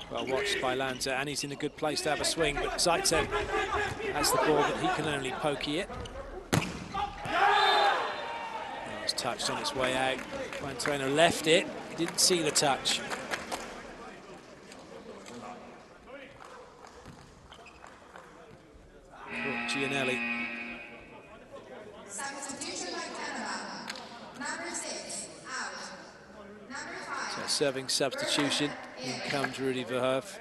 Well watched by Lanza, and he's in a good place to have a swing, but Zaitsev has the ball that he can only pokey it. Touched on its way out. Guantuano left it, didn't see the touch. Gianelli. Substitution by Canada. Number 6, out. Number 5. So serving substitution. In comes Rudy Verhoev.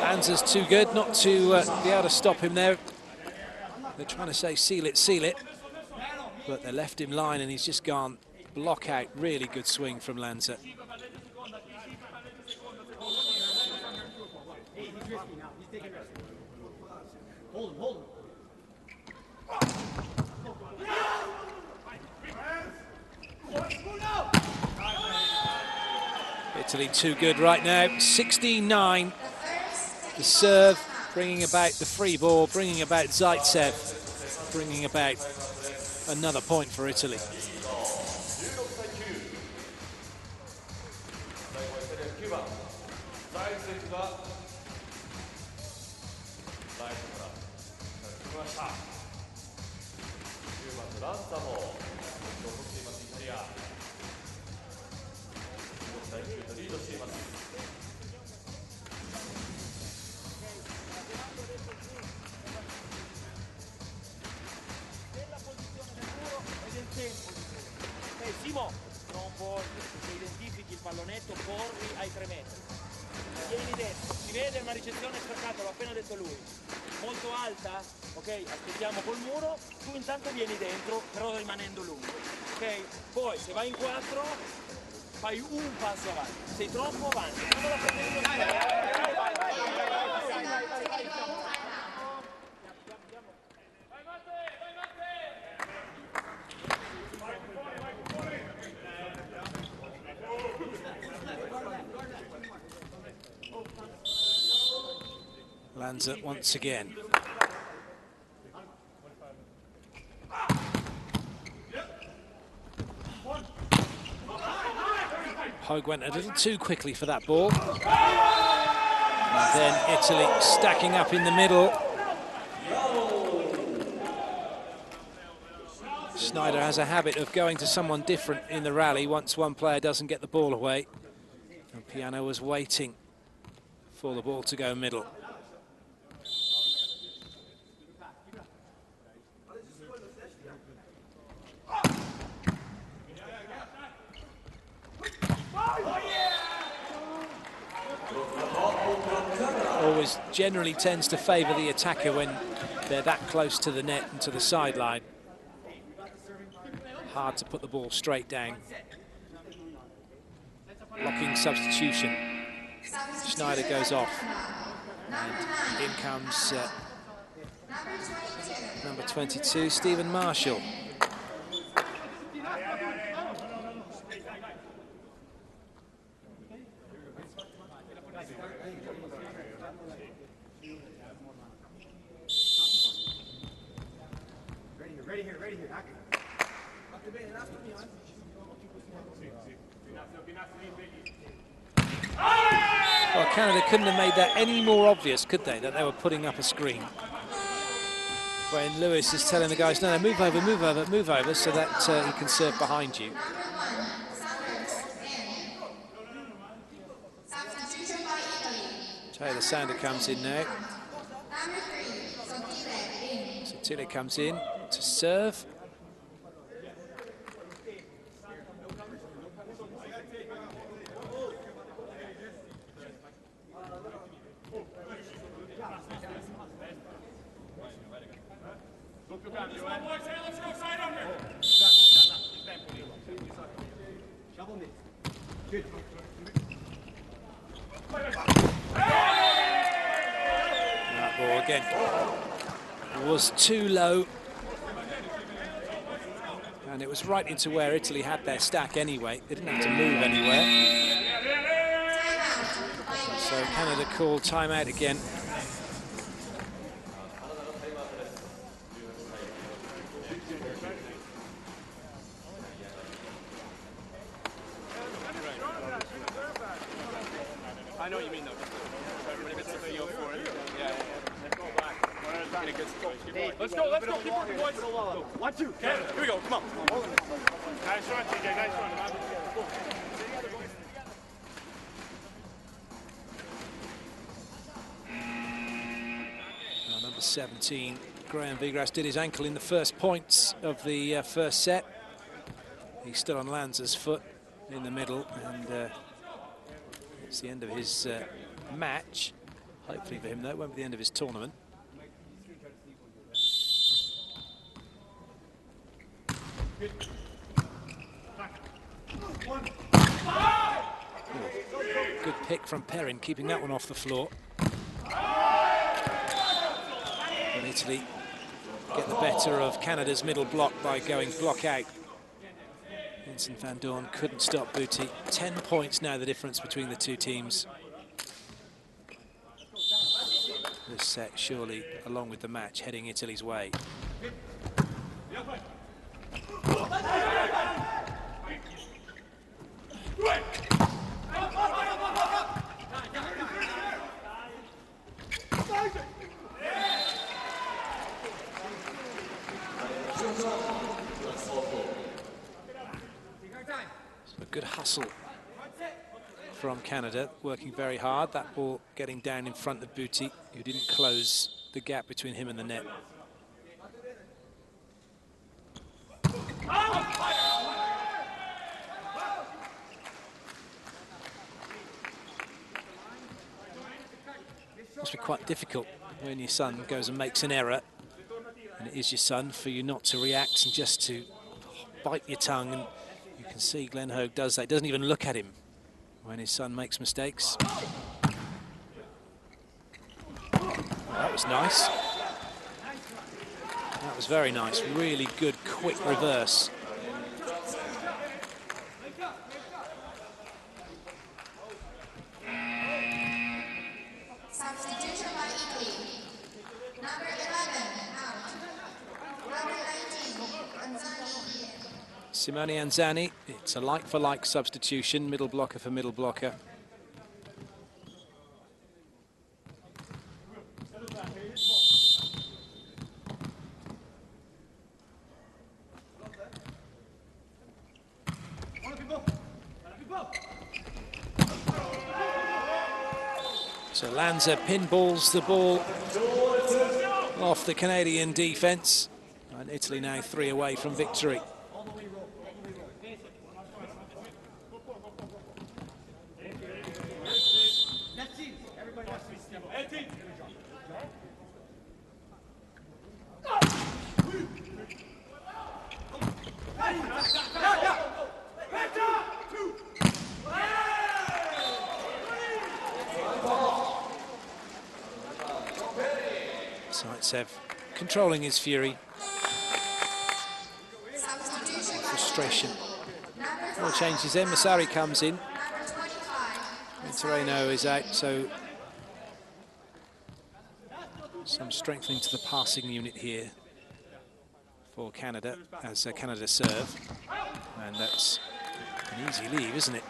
Lanza's too good not to be able to stop him there. They're trying to say seal it, but they left him line and he's just gone block out. Really good swing from Lanza. Italy too good right now. 16-9. The serve, bringing about the free ball, bringing about Zaitsev, bringing about another point for Italy. Simo, non voglio che identifichi il pallonetto, corri ai 3 metri. Vieni dentro, si vede una ricezione staccata, l'ho appena detto lui. Molto alta, ok? Aspettiamo col muro, tu intanto vieni dentro, però rimanendo lungo, ok? Poi se vai in 4, fai un passo avanti, sei troppo avanti, non la prendi. Lanza once again. Hogue went a little too quickly for that ball. And then Italy stacking up in the middle. Schneider has a habit of going to someone different in the rally once one player doesn't get the ball away. And Piano was waiting for the ball to go middle. Always generally tends to favour the attacker when they're that close to the net and to the sideline. Hard to put the ball straight down. Blocking substitution. Schneider goes off. And in comes number 22, Stephen Marshall. Ready here, ready here. Well, Canada couldn't have made that any more obvious, could they, that they were putting up a screen? When Lewis is telling the guys, no, no, move over, move over, move over, so that he can serve behind you. Taylor Sander comes in now. Sottile comes in to serve. That ball again was too low, and it was right into where Italy had their stack anyway. They didn't have to move anywhere. So Canada called timeout again. I know what you mean though. Let's go, keep working, boys. 1, 2, okay, here we go, come on. Nice one, TJ, nice one. Number 17, Graham Vigras, did his ankle in the first points of the first set. He stood on Lanza's foot in the middle, and it's the end of his match. Hopefully for him, though, it won't be the end of his tournament. Good pick from Perrin, keeping that one off the floor. And Italy get the better of Canada's middle block by going block out. Vincent van Doorn couldn't stop Booty. 10 points now, the difference between the two teams. This set surely, along with the match, heading Italy's way. A good hustle from Canada, working very hard. That ball getting down in front of Booty, who didn't close the gap between him and the net. Must be quite difficult when your son goes and makes an error, and it is your son, for you not to react and just to bite your tongue. And you can see Glenn Hoag does that. He doesn't even look at him when his son makes mistakes. That was nice. That was very nice. Really good, quick reverse. Substitution by Italy. Number 11, out. Number 19, Anzani. Simone Anzani, it's a like-for-like substitution, middle blocker for middle blocker. So Lanza pinballs the ball off the Canadian defence, and Italy now 3 away from victory. Zaitsev controlling his fury. Frustration. All changes in. Masari comes in. Terreno is out, so some strengthening to the passing unit here for Canada as Canada serve. And that's an easy leave, isn't it?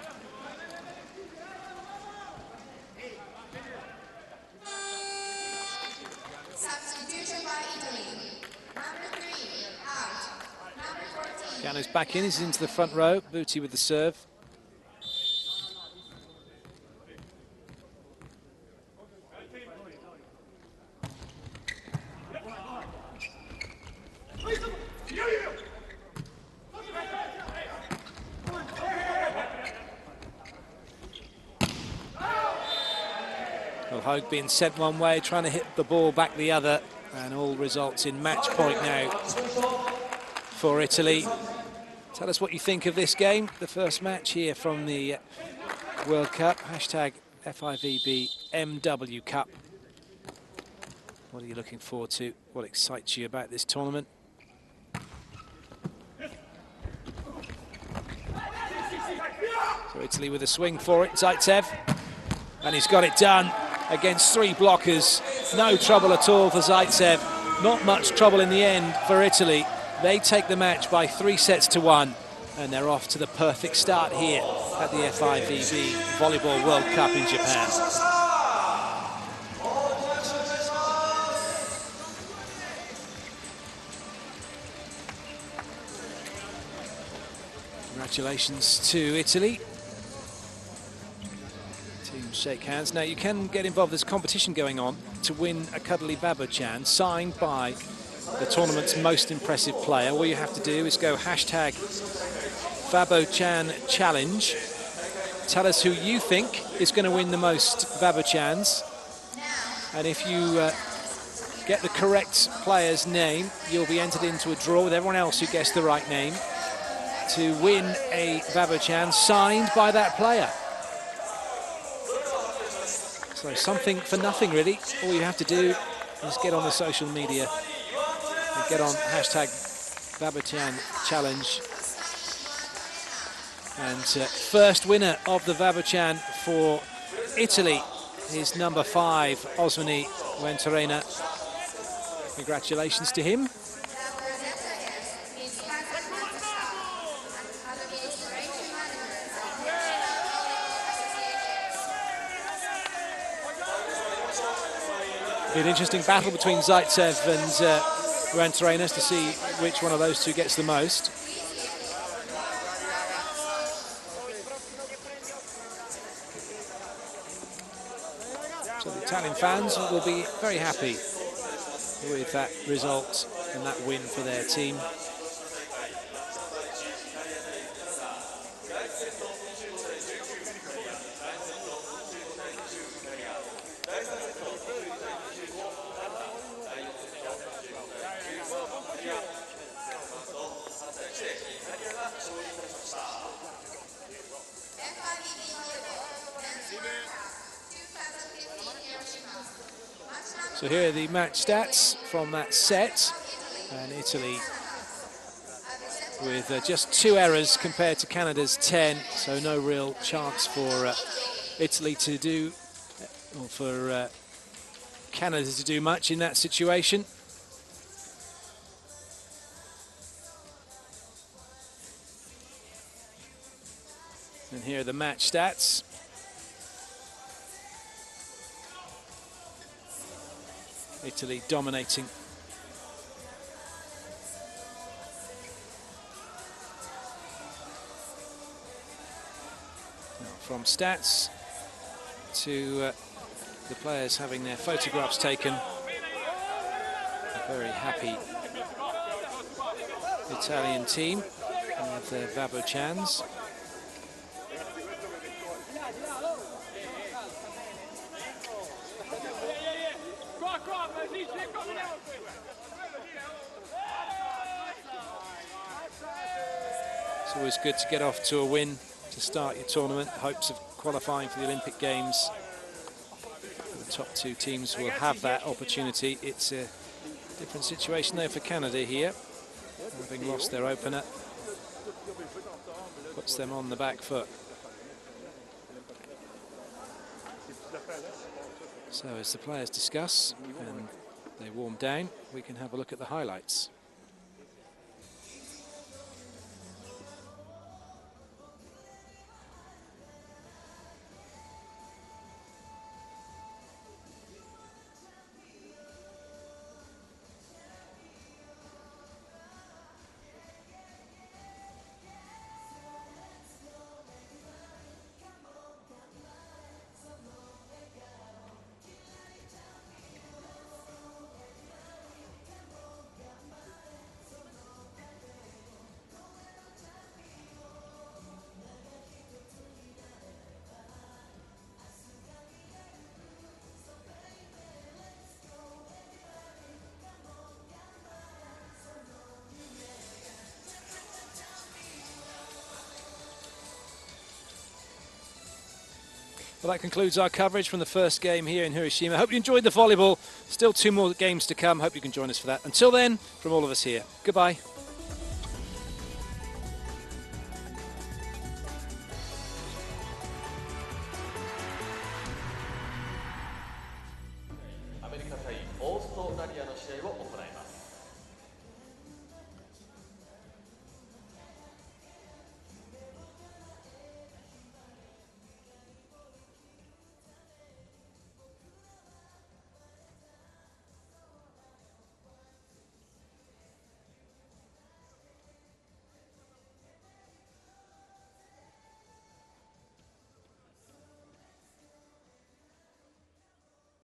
Substitution by Italy. Number 3, out. Number 14. Gano's back in, he's into the front row. Booty with the serve. Well, Hogue being sent one way, trying to hit the ball back the other, and all results in match point now for Italy. Tell us what you think of this game, the first match here from the World Cup. Hashtag FIVB MW Cup. What are you looking forward to? What excites you about this tournament? So Italy with a swing for it, Zaitsev. And he's got it done against 3 blockers. No trouble at all for Zaitsev. Not much trouble in the end for Italy. They take the match by 3 sets to 1. And they're off to the perfect start here at the FIVB Volleyball World Cup in Japan. Congratulations to Italy. Teams shake hands. Now you can get involved, there's competition going on to win a cuddly Babochan signed by the tournament's most impressive player. All you have to do is go hashtag Babochan Challenge. Tell us who you think is going to win the most Babochans. And if you get the correct player's name, you'll be entered into a draw with everyone else who gets the right name to win a Babochan signed by that player. So something for nothing, really. All you have to do is get on the social media and get on hashtag Babochan Challenge. And first winner of the Babochan for Italy is number 5, Osmani Venturena. Congratulations to him. Be an interesting battle between Zaitsev and Venturena to see which one of those two gets the most. So the Italian fans will be very happy with that result and that win for their team. So here are the match stats from that set, and Italy with just 2 errors compared to Canada's 10, so no real chance for Italy to do, or for Canada to do much in that situation. And here are the match stats. Italy dominating. Now from stats to the players having their photographs taken. A very happy Italian team with their Babochans. It's always good to get off to a win to start your tournament. Hopes of qualifying for the Olympic Games. The top 2 teams will have that opportunity. It's a different situation though for Canada here, having lost their opener. Puts them on the back foot. So as the players discuss and they warm down, we can have a look at the highlights. Well, that concludes our coverage from the first game here in Hiroshima. Hope you enjoyed the volleyball. Still 2 more games to come. Hope you can join us for that. Until then, from all of us here, goodbye.